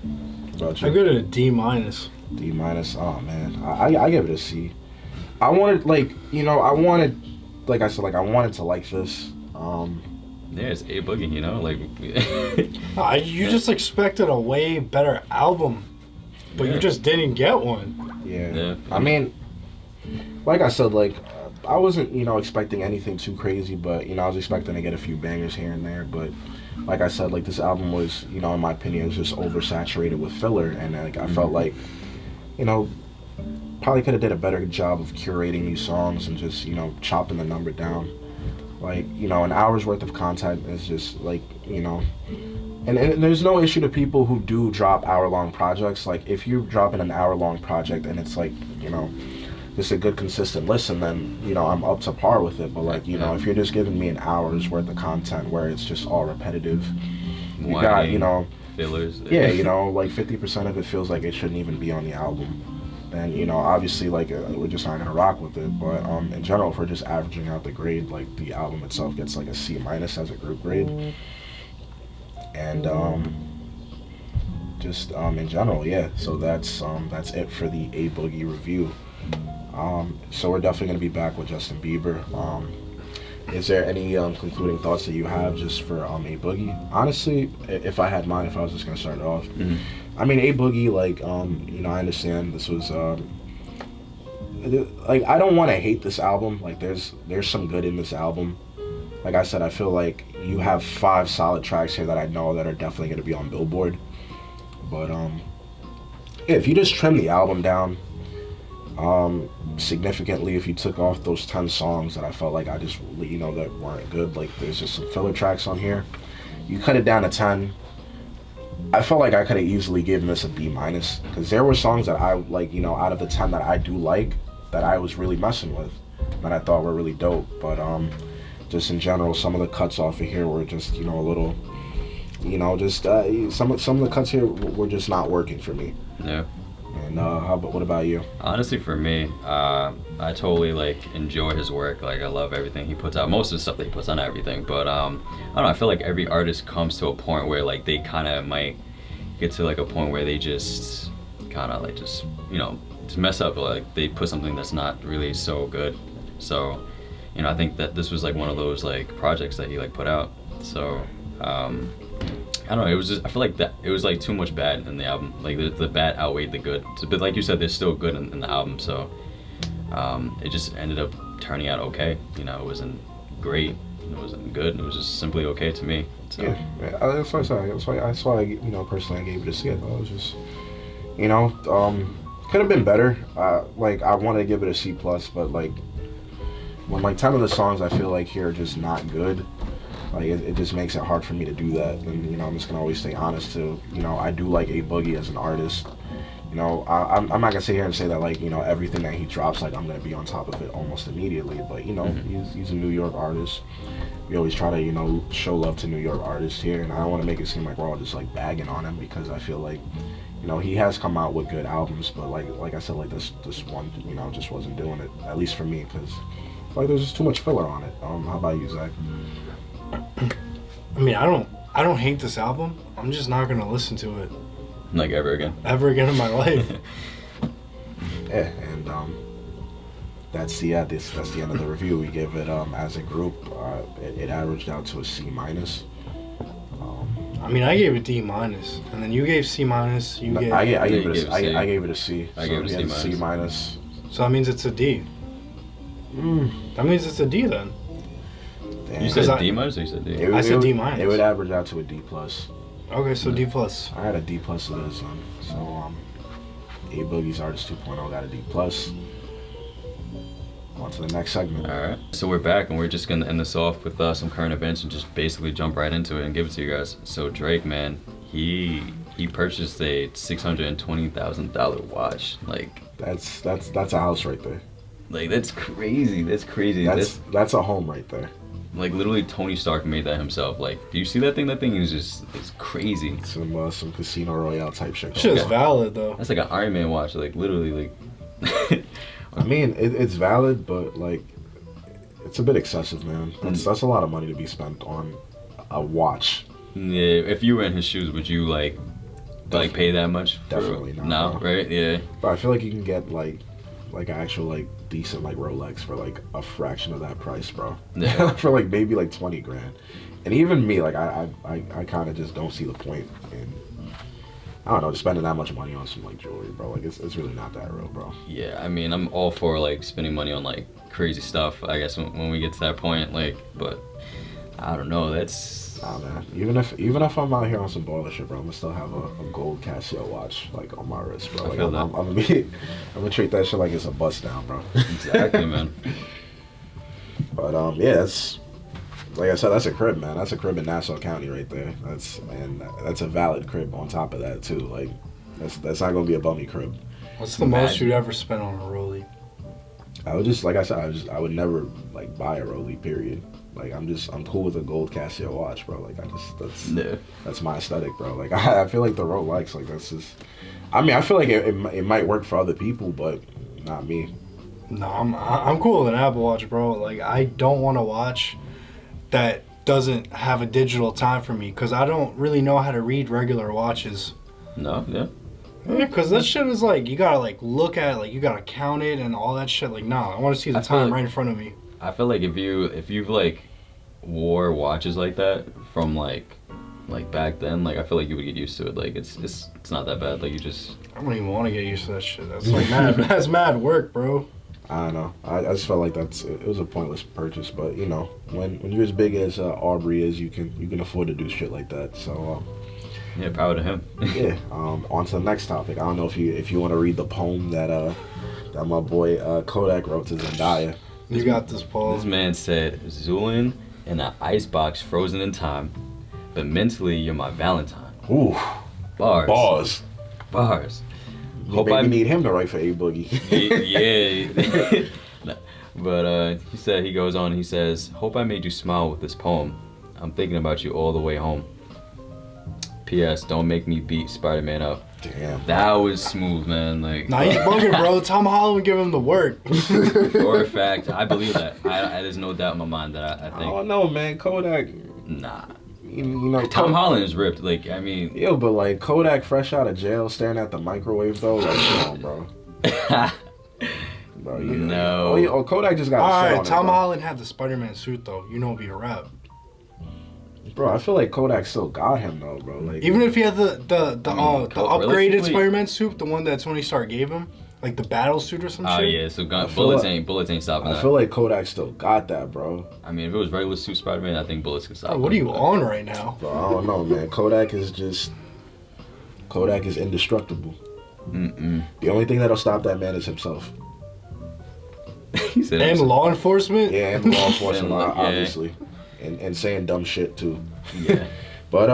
About you? I give it a D minus. D minus. Oh man, I give it a C. I wanted, like, you know, like I said, like, I wanted to like this. Yeah, it's A Boogie, you know, like. You just expected a way better album, but you just didn't get one. Yeah. I mean, like I said, like, I wasn't, you know, expecting anything too crazy, but, you know, I was expecting to get a few bangers here and there, but like I said, like, this album was, you know, in my opinion, it was just oversaturated with filler, and like, I felt like, you know, probably could have did a better job of curating these songs and just, you know, chopping the number down. Like, you know, an hour's worth of content is just, like, you know, and there's no issue to people who do drop hour-long projects. Like, if you're dropping an hour-long project and it's, like, you know, just a good consistent listen, then, you know, I'm up to par with it. But, like, you know, if you're just giving me an hour's worth of content where it's just all repetitive, you got, you know, fillers. Yeah, you know, like 50% of it feels like it shouldn't even be on the album. Then, you know, obviously, like, we're just not gonna rock with it. But in general, if we're just averaging out the grade, like, the album itself gets like a C minus as a group grade. And just in general, yeah. So that's it for the A Boogie review. So we're definitely gonna be back with Justin Bieber. Is there any concluding thoughts that you have just for A Boogie? Honestly, if I had mine, if I was just gonna start it off, I mean, A Boogie, like, you know, I understand this was like, I don't want to hate this album. Like, there's some good in this album. Like I said, I feel like you have 5 solid tracks here that I know that are definitely gonna be on Billboard. But yeah, if you just trim the album down significantly, if you took off those 10 songs that I felt like I just, you know, that weren't good, like, there's just some filler tracks on here, you cut it down to 10. I felt like I could have easily given this a B minus, because there were songs that I, like, you know, out of the 10 that I do like, that I was really messing with, that I thought were really dope. But just in general, some of the cuts off of here were just, you know, a little, you know, just some of the cuts here were just not working for me. Yeah. And what about you? Honestly, for me, I totally, like, enjoy his work. Like, I love everything he puts out. Most of the stuff that he puts on everything. But I don't know, I feel like every artist comes to a point where, like, they kind of might get to, like, a point where they just, kind of like just, you know, to mess up, like they put something that's not really so good. So, you know, I think that this was like one of those like projects that he like put out. So, I don't know. It was just, I feel like that it was like too much bad in the album. Like the bad outweighed the good. So, but like you said, there's still good in the album. So, it just ended up turning out okay. You know, it wasn't great. It wasn't good. It was just simply okay to me. So. Yeah, that's what I said. That's why you know, personally, I gave it a C. I thought it was just, you know, could have been better. Like I wanted to give it a C plus, but like when like 10 of the songs I feel like here are just not good. Like it just makes it hard for me to do that. And you know, I'm just gonna always stay honest to, you know, I do like A Boogie as an artist. You know, I'm not gonna sit here and say that like, you know, everything that he drops, like I'm gonna be on top of it almost immediately. But you know, he's a New York artist. We always try to, you know, show love to New York artists here, and I don't want to make it seem like we're all just like bagging on him, because I feel like, you know, he has come out with good albums, but like I said, like this one, you know, just wasn't doing it, at least for me, because like there's just too much filler on it. How about you, Zach? I mean, I don't hate this album. I'm just not gonna listen to it Like ever again in my life. Yeah, and that's the end of the review. We gave it as a group, it averaged out to a C minus. I mean, I gave it D minus, and then you gave C minus. I gave it a C. I gave it a C. I gave it a C minus. So that means it's a D. That means it's a D then. Damn. You said D minus or you said D? I said D minus. It would average out to a D plus. Okay, so D plus. I had a D plus to this one. So A Boogie's Artist 2.0 got a D plus. On to the next segment. Alright, so we're back and we're just gonna end this off with some current events and just basically jump right into it and give it to you guys. So Drake, man, he purchased a $620,000 watch. Like that's a house right there. Like that's crazy. That's crazy. That's a home right there. Like literally Tony Stark made that himself. Like, do you see that thing? That thing is just, it's crazy. Some Casino Royale type shit. Shit's valid though. That's like an Iron Man watch. Like literally, like. I mean, it's valid, but like, it's a bit excessive, man. That's a lot of money to be spent on a watch. Yeah, if you were in his shoes, would you like pay that much? Definitely not. No, no. Right? Yeah. But I feel like you can get like an actual like decent like Rolex for like a fraction of that price, bro. Yeah. For like maybe like 20 grand. And even me, like I kind of just don't see the point in, I don't know, just spending that much money on some like jewelry, bro. Like it's really not that real, bro. Yeah, I mean, I'm all for like spending money on like crazy stuff, I guess, when we get to that point, like, but I don't know, that's... Nah, man. Even if I'm out here on some baller shit, bro, I'm gonna still have a gold Casio watch like on my wrist, bro. Like, I'm gonna treat that shit like it's a bust down, bro. Exactly, man. But yeah, that's, like I said, that's a crib, man. That's a crib in Nassau County right there. That's a valid crib on top of that too. Like that's not gonna be a bummy crib. What's the most you'd ever spend on a Rollie? I would just, like I said, I would never like buy a Rollie, period. Like I'm cool with a gold Casio watch, bro. Like that's my aesthetic, bro. Like I feel like the Rolex, like that's just, I mean, I feel like it might work for other people, but not me. No, I'm cool with an Apple Watch, bro. Like I don't want a watch that doesn't have a digital time for me, because I don't really know how to read regular watches. No, yeah. Yeah, because that shit is like, you gotta like look at it, like you gotta count it and all that shit. Like, nah, I want to see the time right in front of me. I feel like if you've like wore watches like that from like back then, like I feel like you would get used to it. Like it's not that bad. Like you just, I don't even want to get used to that shit. That's like mad. That's mad work, bro. I don't know. I just felt like it was a pointless purchase. But you know, when you're as big as Aubrey is, you can afford to do shit like that. So yeah, proud of him. Yeah. On to the next topic. I don't know if you want to read the poem that my boy Kodak wrote to Zendaya. You got this, Paul. This man said, "Zulin in an icebox frozen in time, but mentally you're my Valentine." Ooh. Bars. Hope I need him to write for A Boogie. Yeah. But he goes on, he says, "Hope I made you smile with this poem. I'm thinking about you all the way home. P.S. Don't make me beat Spider-Man up." Damn. That was smooth, man. Like, nah, he's bugging, bro. Tom Holland give him the work. For a fact, I believe that. There's no doubt in my mind that I think. I don't know, man. Kodak. Nah. you know, Tom Holland is ripped. Like, I mean, yo, but like Kodak fresh out of jail, staring at the microwave though. Like, come on, bro. Bro, yeah. No. Oh, Kodak just got. All right, on Tom it, Holland had the Spider-Man suit though. You know, it'd be a wrap. Bro, I feel like Kodak still got him though, bro. Like, Even if he had the upgraded realistically- Spider-Man suit, the one that Tony Stark gave him, like the battle suit or some oh shit. yeah, so feel bullets like- ain't stopping I that. feel like Kodak still got that, bro. I mean, if it was regular suit Spider-Man, I think bullets could stop. Bro, what are him, you but- on right now? Bro, I don't know, man. Kodak is indestructible. Mm-mm. The only thing that'll stop that man is himself. He said, And law enforcement. Yeah, and law enforcement, And, yeah. obviously, and saying dumb shit too. yeah. But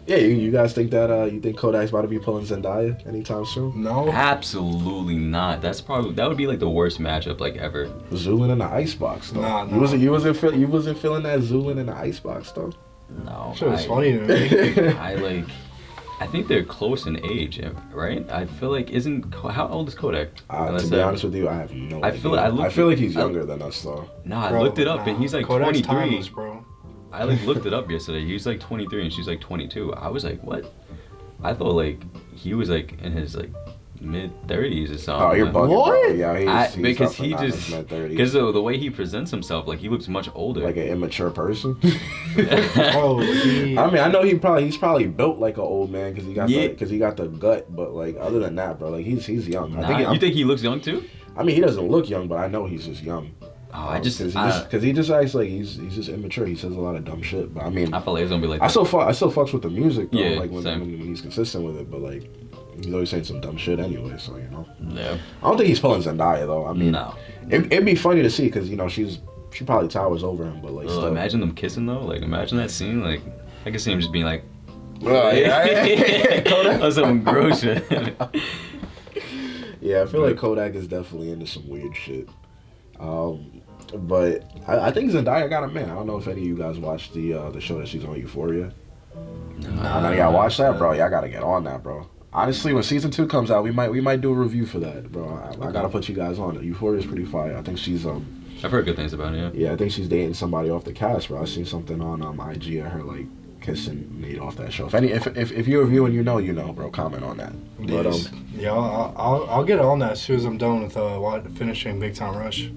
yeah, you guys think that you think Kodak's about to be pulling Zendaya anytime soon? No. Absolutely not. That would be like the worst matchup like ever. Zulin in the icebox though. Nah. You wasn't feeling that Zulin in the icebox though. No. Shit was funny to me. I think they're close in age, right? I feel like how old is Kodak? To be honest with you, I have no I idea. feel- I I feel like he's I- younger than us though. No, I Bro, looked it up and nah. he's like Kodak's 23. timeless, bro. I like looked it up yesterday. He's like 23 and she's like 22. I was like, what? I thought like he was like in his like mid 30s or something. Oh, you're bugging, What? bro. Yeah, he's because up he and down just his mid-30s. because the way he presents himself, like he looks much older. Like an immature person. Bro, I mean, I know he's probably built like an old man because Yeah. he got the gut, but like other than that, bro, like he's young. You think he looks young too? I mean, he doesn't look young, but I know he's just young. Oh, because he just acts like he's just immature. He says a lot of dumb shit, but I mean, I feel like it's gonna be like I that. still fucks with the music though, Yeah, like when same. he's consistent with it, but like he's always saying some dumb shit anyway, so you know. Yeah. I don't think he's pulling Zendaya though. I mean, No. it'd be funny to see because you know she probably towers over him, but like still. Imagine them kissing though. Like imagine that scene. Like I can see him just being like, yeah. or some gross shit. Yeah, I feel like Kodak is definitely into some weird shit. But I think Zendaya got a man. I don't know if any of you guys watched the show that she's on, Euphoria. I know y'all watch that, bro. Y'all gotta get on that, bro. Honestly, when season 2 comes out, we might do a review for that, bro. I gotta put you guys on it. Euphoria is pretty fire. I think she's I've heard good things about it. Yeah. yeah, I think she's dating somebody off the cast, bro. I seen something on IG of her like kissing Nate off that show. If you're reviewing, you know, bro. Comment on that. But Yes. Yeah, I'll get on that as soon as I'm done with finishing Big Time Rush.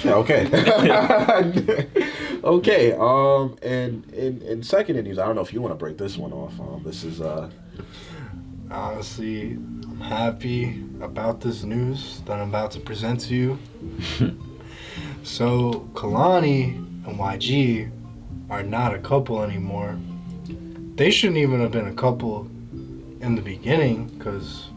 yeah, okay. Okay. And in second news, I don't know if you want to break this one off. This is Honestly, I'm happy about this news that I'm about to present to you. So, Kalani and YG are not a couple anymore. They shouldn't even have been a couple in the beginning, because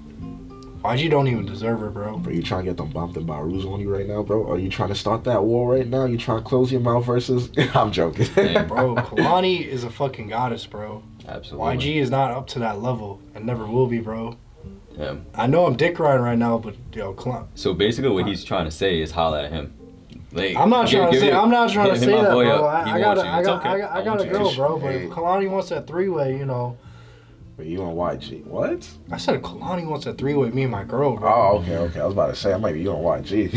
YG don't even deserve her, bro. Are you trying to get them bumped and Barus on you right now, bro? Are you trying to start that war right now? You trying to close your mouth versus? I'm joking. Hey, Bro, Kalani is a fucking goddess, bro. Absolutely. YG is not up to that level and never will be, bro. Yeah. I know I'm dick riding right now, but yo, Kalani. So basically, what he's trying to say is holla at him. Like, I'm not trying to say. I'm not trying to hit say my that, boy bro. up. He I got wants you. It's okay. I got a want you. girl, bro. But Hey. if Kalani wants that 3-way, you know. But you on YG? What? I said Kalani wants that 3-way. Me and my girl, bro. Oh, okay. I was about to say I might be you on YG.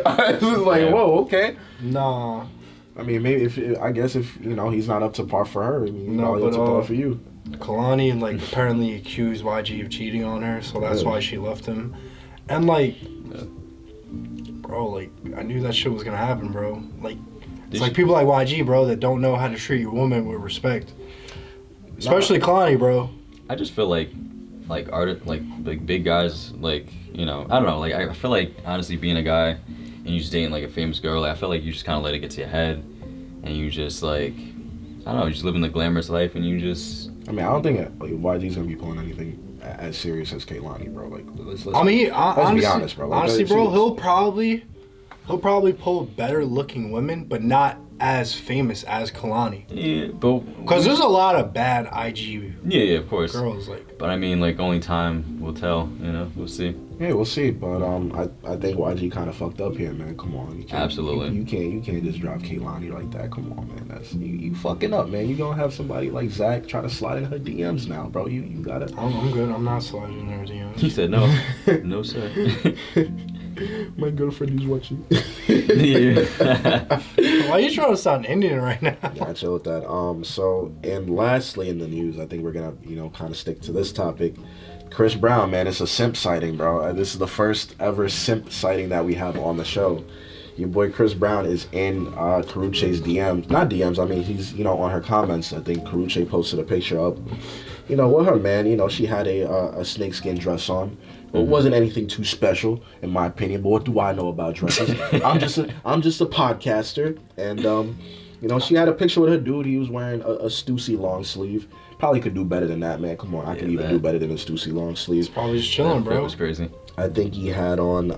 I was just like, Yeah. whoa, okay. Nah. I mean, maybe if you know he's not up to par for her, I mean, No, no, up to but, par for you. Kalani like apparently accused YG of cheating on her, so that's Really? why she left him. And like, Yeah. bro, like I knew that shit was gonna happen, bro. Like, it's Did like you- people like YG, bro, that don't know how to treat your woman with respect. Especially Kalani, bro. I just feel like big guys, like, you know, I don't know, like I feel like honestly being a guy and you just dating like a famous girl, like, I feel like you just kind of let it get to your head and you just like, I don't know, you just living the glamorous life and you just. I mean, I don't think like, YG's gonna be pulling anything as serious as Kehlani, bro. Like, let's I mean, honestly, be honest, bro. Like, honestly, she bro, was- he'll probably pull better looking women, but not as famous as Kalani. Yeah, but. Because there's a lot of bad IG Yeah, of course. girls, like. But I mean, like, only time will tell, you know, we'll see. Yeah, we'll see. But I think YG kind of fucked up here, man. Come on, you can't, Absolutely. You can't just drop Kehlani like that. Come on, man. That's you fucking up, man. You gonna have somebody like Zach try to slide in her DMs now, bro. You gotta. I'm good. I'm not sliding in her DMs. He said no. No, sir. My girlfriend is watching. Yeah. Why are you trying to sound Indian right now? Yeah, I chill with that. So, and lastly in the news, I think we're gonna, kind of stick to this topic. Chris Brown, man, it's a simp sighting, bro. This is the first ever simp sighting that we have on the show. Your boy Chris Brown is in Karrueche's DMs. Not DMs, I mean, he's, on her comments. I think Karrueche posted a picture up, with her, man. She had a snakeskin dress on. It wasn't anything too special, in my opinion. But what do I know about dresses? I'm just a podcaster, and she had a picture with her dude. He was wearing a Stussy long sleeve. Probably could do better than that, man. Come on, I could even do better than a Stussy long sleeve. He's probably just chilling, bro. That was crazy. I think he had on,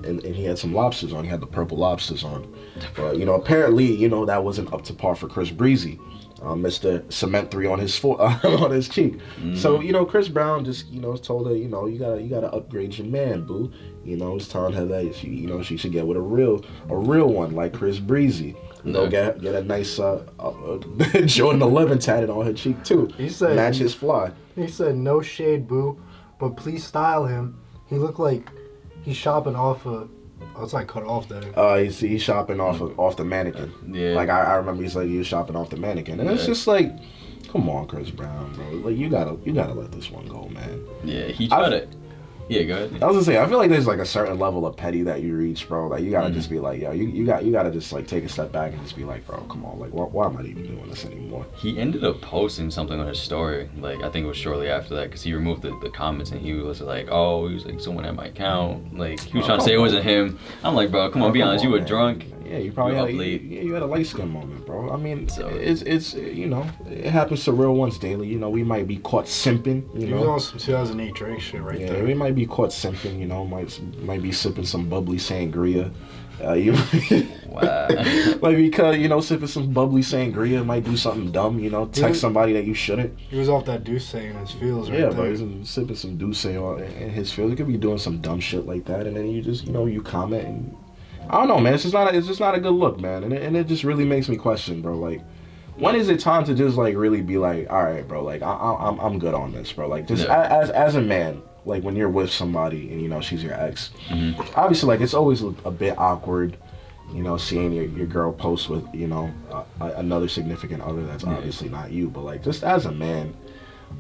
and he had some lobsters on. He had the purple lobsters on. But apparently, that wasn't up to par for Chris Breezy. Mr. Cement 3 on his on his cheek. So Chris Brown just told her you gotta upgrade your man, boo. He's telling her that she should get with a real one like Chris Breezy. Get a nice Jordan 11 tatted on her cheek too. He said match his fly. He said no shade, boo, but please style him. He looked like he's shopping off a. Oh, it's like cut off there. He's shopping off the mannequin. Yeah. Like I remember he was shopping off the mannequin, and it's just like, come on, Chris Brown, bro. Like you gotta let this one go, man. Yeah, he tried it. Yeah, go ahead. I was gonna say, I feel like there's like a certain level of petty that you reach, bro. Like you gotta just be like, yo, you gotta just like take a step back and just be like, bro, come on, like why am I even doing this anymore? He ended up posting something on his story, like I think it was shortly after that, because he removed the comments and he was like, someone at my account, like he was trying to say it wasn't him. I'm like, bro, come on, be honest, you were drunk. Yeah, you probably you had a light skin moment, bro. I mean, so, it's it happens to real ones daily. We might be caught simping. You was on some 2008 Drake shit right there. Yeah, we might be caught simping. Might be sipping some bubbly sangria. Wow. Like because sipping some bubbly sangria might do something dumb. Text somebody that you shouldn't. He was off that Douce in his feels right there. Yeah, but he's sipping some Douce in his feels. He could be doing some dumb shit like that, and then you just you comment and. I don't know, man. It's just not a good look, man, and it just really makes me question, bro. Like, when is it time to just like really be like, all right, bro, like I'm good on this, bro. Like, just as a man, like when you're with somebody and she's your ex, obviously like it's always a bit awkward, seeing your girl post with another significant other that's obviously not you, but like just as a man,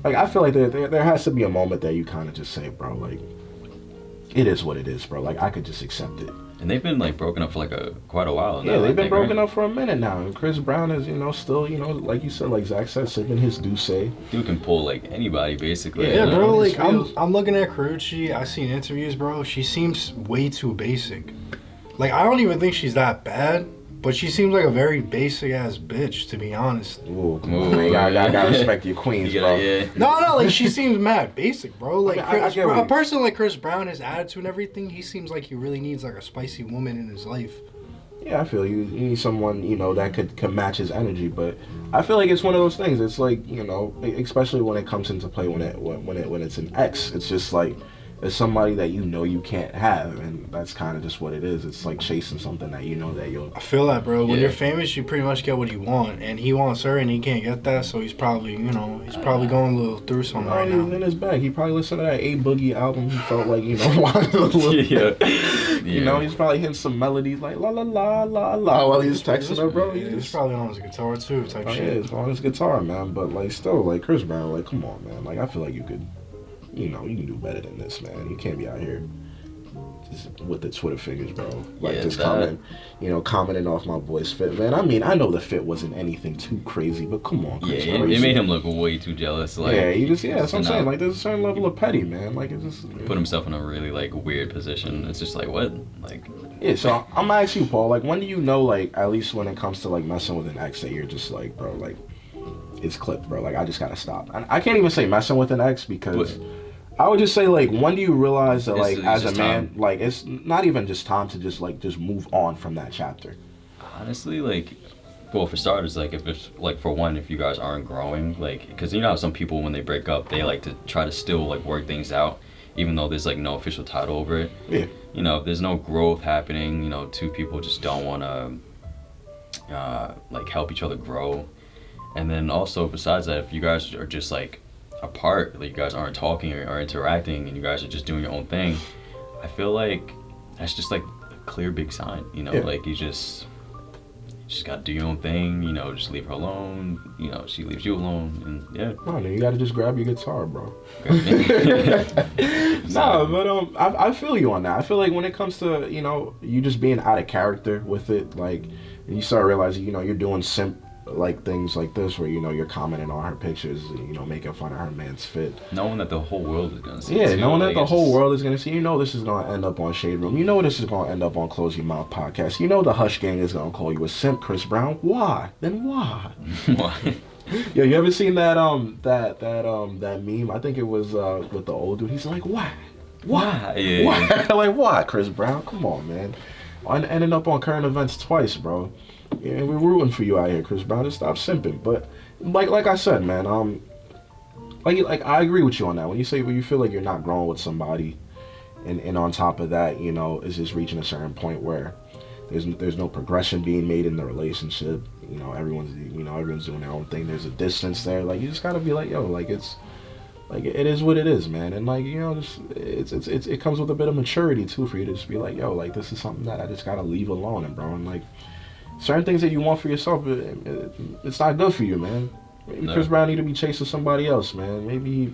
like I feel like there has to be a moment that you kind of just say, bro, like it is what it is, bro. Like I could just accept it. And they've been like broken up for like quite a while now. Yeah, they've been broken up for a minute now. And Chris Brown is, still, like you said, like Zach said, sipping his Douce. Dude can pull like anybody basically. Yeah, bro. Like I'm looking at Karrueche. I seen interviews, bro. She seems way too basic. Like I don't even think she's that bad. But she seems like a very basic ass bitch, to be honest. Ooh, come on, man. I gotta respect your queens, bro. Yeah. No, like she seems mad basic, bro. Like a person like Chris Brown, his attitude and everything, he seems like he really needs like a spicy woman in his life. Yeah, I feel you need someone, that could match his energy. But I feel like it's one of those things. It's like, especially when it comes into play when it's an ex, it's just like it's somebody that you can't have, and that's kind of just what it is. It's like chasing something that that you'll. I feel that, bro. When you're famous, you pretty much get what you want, and he wants her, and he can't get that, so he's probably, going a little through something right now. In his bag, he probably listened to that A Boogie album. He felt like wanted a little. He's probably hitting some melodies like la la la la la while he's texting her, bro. He's probably on his guitar too, type shit. Yeah, he's on his guitar, man. But like, still, like Chris Brown, like, come on, man. Like, I feel like you could. You can do better than this, man. You can't be out here just with the Twitter fingers, bro. Like commenting off my boy's fit, man. I mean, I know the fit wasn't anything too crazy, but come on, Chris. Yeah, it made him look way too jealous. Like, that's what I'm saying. Like, there's a certain level of petty, man. Like, it just put himself in a really like weird position. It's just like what, like. Yeah, so I'm gonna ask you, Paul. Like, when do you know, like, at least when it comes to like messing with an ex, that you're just like, bro, like, it's clipped, bro. Like, I just gotta stop. And I can't even say messing with an ex because. I would just say, like, when do you realize that, like, as a man, time. Like, it's not even just time to just move on from that chapter? Honestly, like, well, for starters, like, if it's, like, for one, if you guys aren't growing, like, because you know how some people, when they break up, they like to try to still, like, work things out, even though there's, like, no official title over it. Yeah. If there's no growth happening, two people just don't want to, like, help each other grow. And then also, besides that, if you guys are just, like, apart, like you guys aren't talking or interacting and you guys are just doing your own thing, I feel like that's just like a clear big sign, like you just just gotta do your own thing, you know, just leave her alone, you know, she leaves you alone, and yeah. No, you gotta just grab your guitar, bro. Nah, But I feel you on that. I feel like when it comes to, you know, you just being out of character with it, like, and you start realizing, you know, you're doing simp like things like this where, you know, you're commenting on her pictures, you know, making fun of her man's fit. knowing that the whole world is gonna see. Yeah, too, knowing like, that the it's whole just- world is gonna see. You know, this is gonna end up on Shade Room. You know, this is gonna end up on Close Your Mouth podcast. You know, the Hush Gang is gonna call you a simp, Chris Brown. Why? Then why? Why? Yo, you ever seen that that meme? I think it was with the old dude. He's like, why? Why? Yeah. Why? Like, why, Chris Brown? Come on, man. Ending up on current events twice, bro. Yeah, we're rooting for you out here, Chris Brown. Just stop simping. But like I said, man, like I agree with you on that. When you say when you feel like you're not growing with somebody, and on top of that, you know, it's just reaching a certain point where there's no progression being made in the relationship. You know, everyone's doing their own thing. There's a distance there. Like, you just gotta be like, yo, like, it's like, it is what it is, man. And like, you know, just it comes with a bit of maturity too, for you to just be like, yo, like, this is something that I just gotta leave alone, and bro, and like, certain things that you want for yourself, it's not good for you, man. Maybe No. Chris Brown need to be chasing somebody else, man. Maybe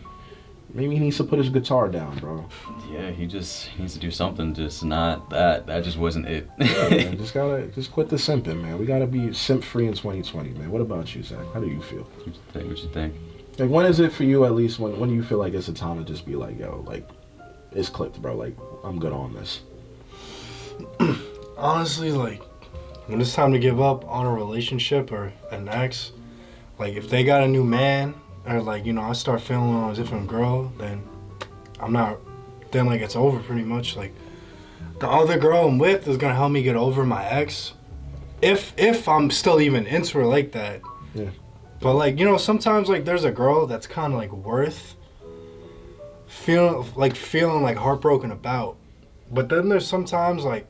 he needs to put his guitar down, bro. Yeah, he needs to do something, just not that. That just wasn't it. Yeah, man, just quit the simping, man. We gotta be simp free in 2020, man. What about you, Zach? How do you feel? What you think? Like, when is it for you, at least, when do you feel like it's a time to just be like, yo, like, it's clicked, bro. Like, I'm good on this. Honestly, like, when it's time to give up on a relationship or an ex, like, if they got a new man, or like, you know, I start feeling on a different girl, then like, it's over pretty much. Like, the other girl I'm with is gonna help me get over my ex, if I'm still even into her like that. Yeah. But like, you know, sometimes like there's a girl that's kind of like worth feeling like heartbroken about. But then there's sometimes like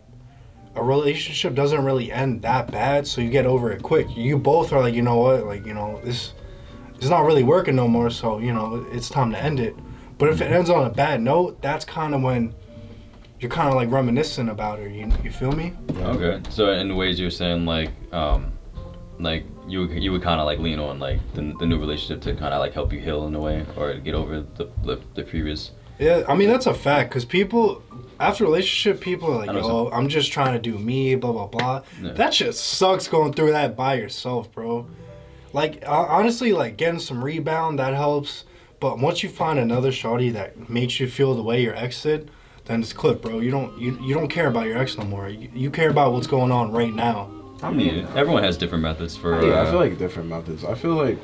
a relationship doesn't really end that bad, so you get over it quick. You both are like, you know what, like, you know, this is not really working no more, so, you know, it's time to end it. But if it ends on a bad note, that's kind of when you're kind of like reminiscing about her. You feel me? Okay. So in ways you're saying like you would kind of like lean on like the new relationship to kind of like help you heal in a way or get over the previous. Yeah, I mean, that's a fact, because people, after a relationship, people are like, I know yo, I'm just trying to do me, blah, blah, blah. Yeah. That shit sucks going through that by yourself, bro. Like, honestly, like, getting some rebound, that helps. But once you find another shawty that makes you feel the way your ex did, then it's clip, bro. You don't care about your ex no more. You care about what's going on right now. I mean, Yeah, everyone has different methods for. yeah, I feel like different methods. I feel like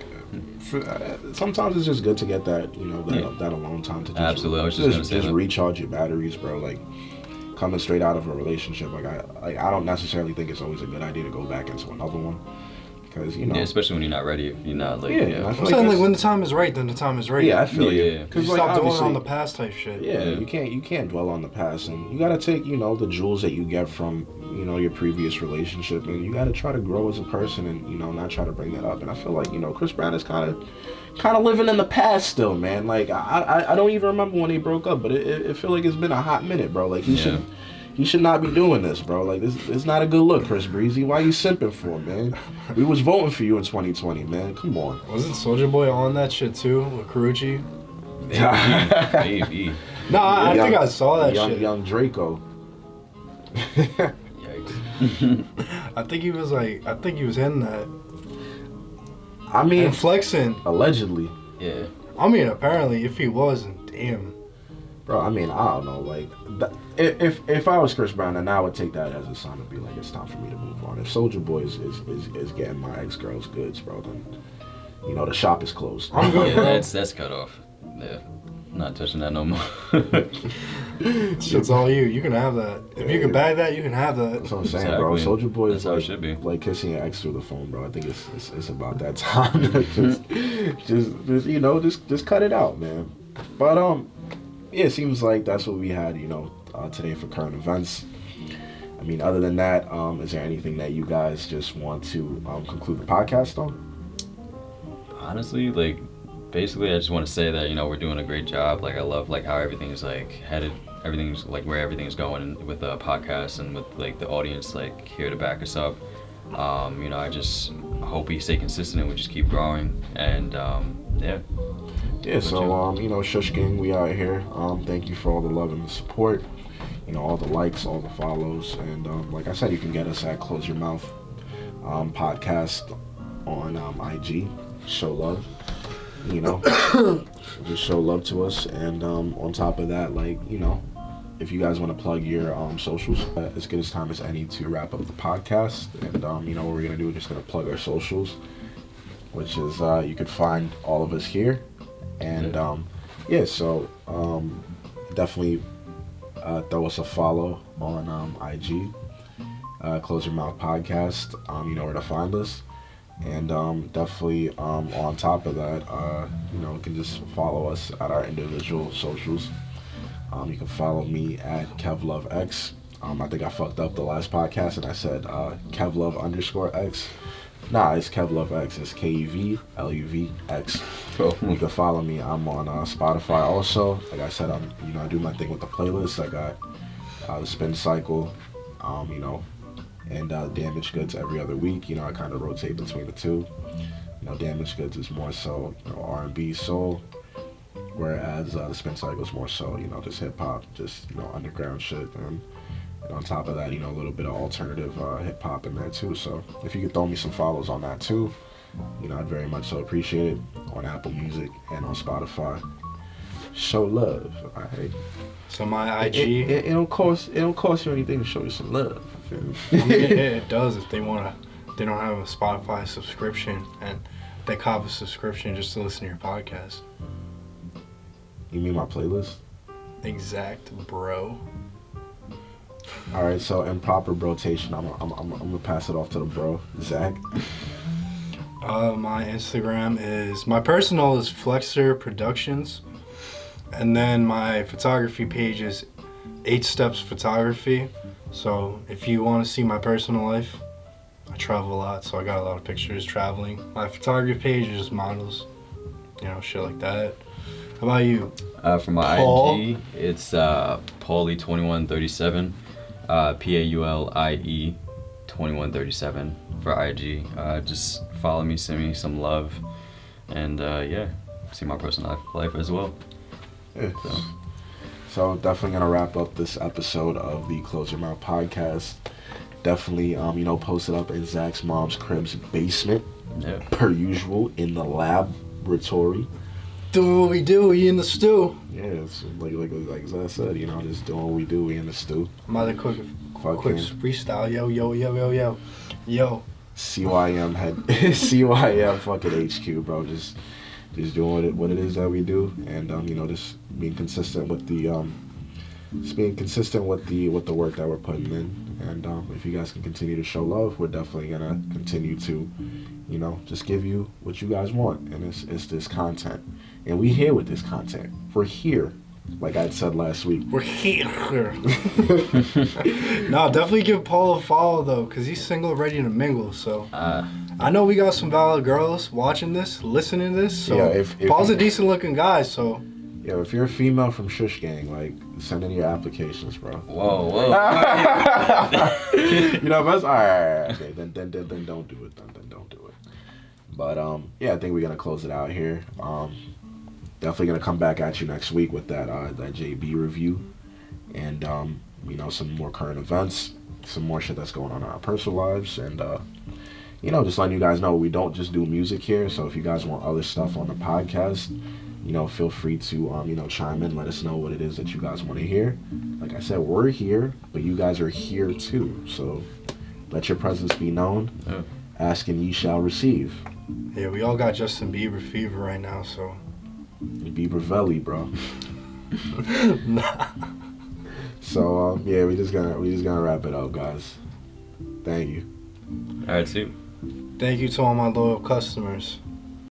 sometimes it's just good to get that, you know, that alone time to just, Absolutely, I was just gonna say that. recharge your batteries, bro. Like, coming straight out of a relationship, like, I don't necessarily think it's always a good idea to go back into another one, because, you know, Yeah, especially when you're not ready. If you're not like Yeah, yeah. I feel I'm saying, like, that's- when the time is right, then the time is right. yeah, I feel Yeah, you. yeah. You Because, like, stop dwelling obviously, on the past type shit. yeah, Yeah. you can't dwell on the past, and you gotta take, you know, the jewels that you get from, you know, your previous relationship, and you gotta try to grow as a person, and, you know, not try to bring that up. And I feel like, you know, Chris Brown is kind of living in the past still, man. Like, I don't even remember when they broke up, but it feel like it's been a hot minute, bro. Like, he should not be doing this, bro. Like, this it's not a good look, Chris Breezy. Why you simping for, man? We was voting for you in 2020, man. Come on. Wasn't Soulja Boy on that shit too with Karuchi? Maybe. No, I think I saw that shit. Young Draco. Yikes. I think he was in that. I mean, And flexing. allegedly. Yeah. I mean, apparently, if he wasn't, damn. Bro, I mean, I don't know. Like, if I was Chris Brown, then I would take that as a sign to be like, it's time for me to move on. If Soulja Boy is getting my ex-girl's goods, bro, then, you know, the shop is closed. I'm good, Yeah, bro. that's cut off. Yeah. Not touching that no more. Shit's all you. You can have that. If you can bag that, you can have that. That's what I'm saying, bro. Exactly. Soulja Boy That's is how it like, should be. like kissing your ex through the phone, bro. I think it's about that time. just you know, just cut it out, man. But yeah, it seems like that's what we had, you know, today for current events. I mean, other than that, is there anything that you guys just want to conclude the podcast on? Honestly, like, basically, I just want to say that, you know, we're doing a great job. Like, I love, like, how everything's, like, headed. Everything's, like, where everything's going with the podcast and with, like, the audience, like, here to back us up. I just hope we stay consistent and we just keep growing. And yeah. Yeah, so, Shush Gang, we out here. Thank you for all the love and the support. All the likes, all the follows. And like I said, you can get us at Close Your Mouth podcast on IG. Show love. Just show love to us. And on top of that, if you guys want to plug your socials, as good as time as any to wrap up the podcast. And, what we're going to do, we're just going to plug our socials, which is you could find all of us here. And so definitely throw us a follow on IG, Close Your Mouth Podcast. You know where to find us. And definitely on top of that, you can just follow us at our individual socials. You can follow me at KevLoveX. I think I fucked up the last podcast and I said KevLove_X. Nah, it's KevLoveX. It's KEVLUVX. You can follow me. I'm on Spotify also. Like I said, I do my thing with the playlist. I got the Spin Cycle, and Damaged Goods every other week. I kind of rotate between the two. Damaged Goods is more so R&B, soul, whereas the Spin Cycle is more so just hip hop, just underground shit. And on top of that, a little bit of alternative hip hop in there too. So if you could throw me some follows on that too, I'd very much so appreciate it, on Apple Music and on Spotify. Show love, alright? So my IG, it don't cost you anything to show you some love. it does if they don't have a Spotify subscription and they cop a subscription just to listen to your podcast. You mean my playlist? Exact, bro. All right, so in proper rotation, I'm gonna pass it off to the bro, Zach. My Instagram my personal is Flexer Productions, and then my photography page is 8 Steps Photography. So if you want to see my personal life, I travel a lot, so I got a lot of pictures traveling. My photography page is just models, shit like that. How about you? For my Paul? IG, it's Paulie2137. PAULIE 2137 for IG. Just follow me, send me some love, and see my personal life as well. Yeah. So definitely gonna wrap up this episode of the Close Your Mouth podcast. Definitely post it up in Zach's mom's crib's basement, per usual, in the laboratory. Do what we do, we in the stew. Yeah, it's like as I said, just doing what we do, we in the stew. I'm about to quick freestyle, yo. CYM fucking HQ, bro. Just doing what it is that we do, and just being consistent with the with the work that we're putting in. And if you guys can continue to show love, we're definitely gonna continue to, just give you what you guys want, and it's this content. And we here with this content. We're here, like I said last week. We're here. No, definitely give Paul a follow though, cause he's single, ready to mingle. So I know we got some valid girls watching this, listening to this. So if Paul's a decent looking guy, so. Yeah, if you're a female from Shush Gang, send in your applications, bro. Whoa. That's alright. Okay, then don't do it. Then don't do it. But I think we're gonna close it out here. Definitely gonna come back at you next week with that JB review, and some more current events, some more shit that's going on in our personal lives, and just letting you guys know we don't just do music here. So if you guys want other stuff on the podcast, feel free to chime in, let us know what it is that you guys want to hear. Like I said, we're here, but you guys are here too. So let your presence be known. Yeah. Ask and ye shall receive. Yeah, we all got Justin Bieber fever right now, so. Bieber Valley, bro. Nah. So we just gonna wrap it up, guys. Thank you. All right, see you. Thank you to all my loyal customers.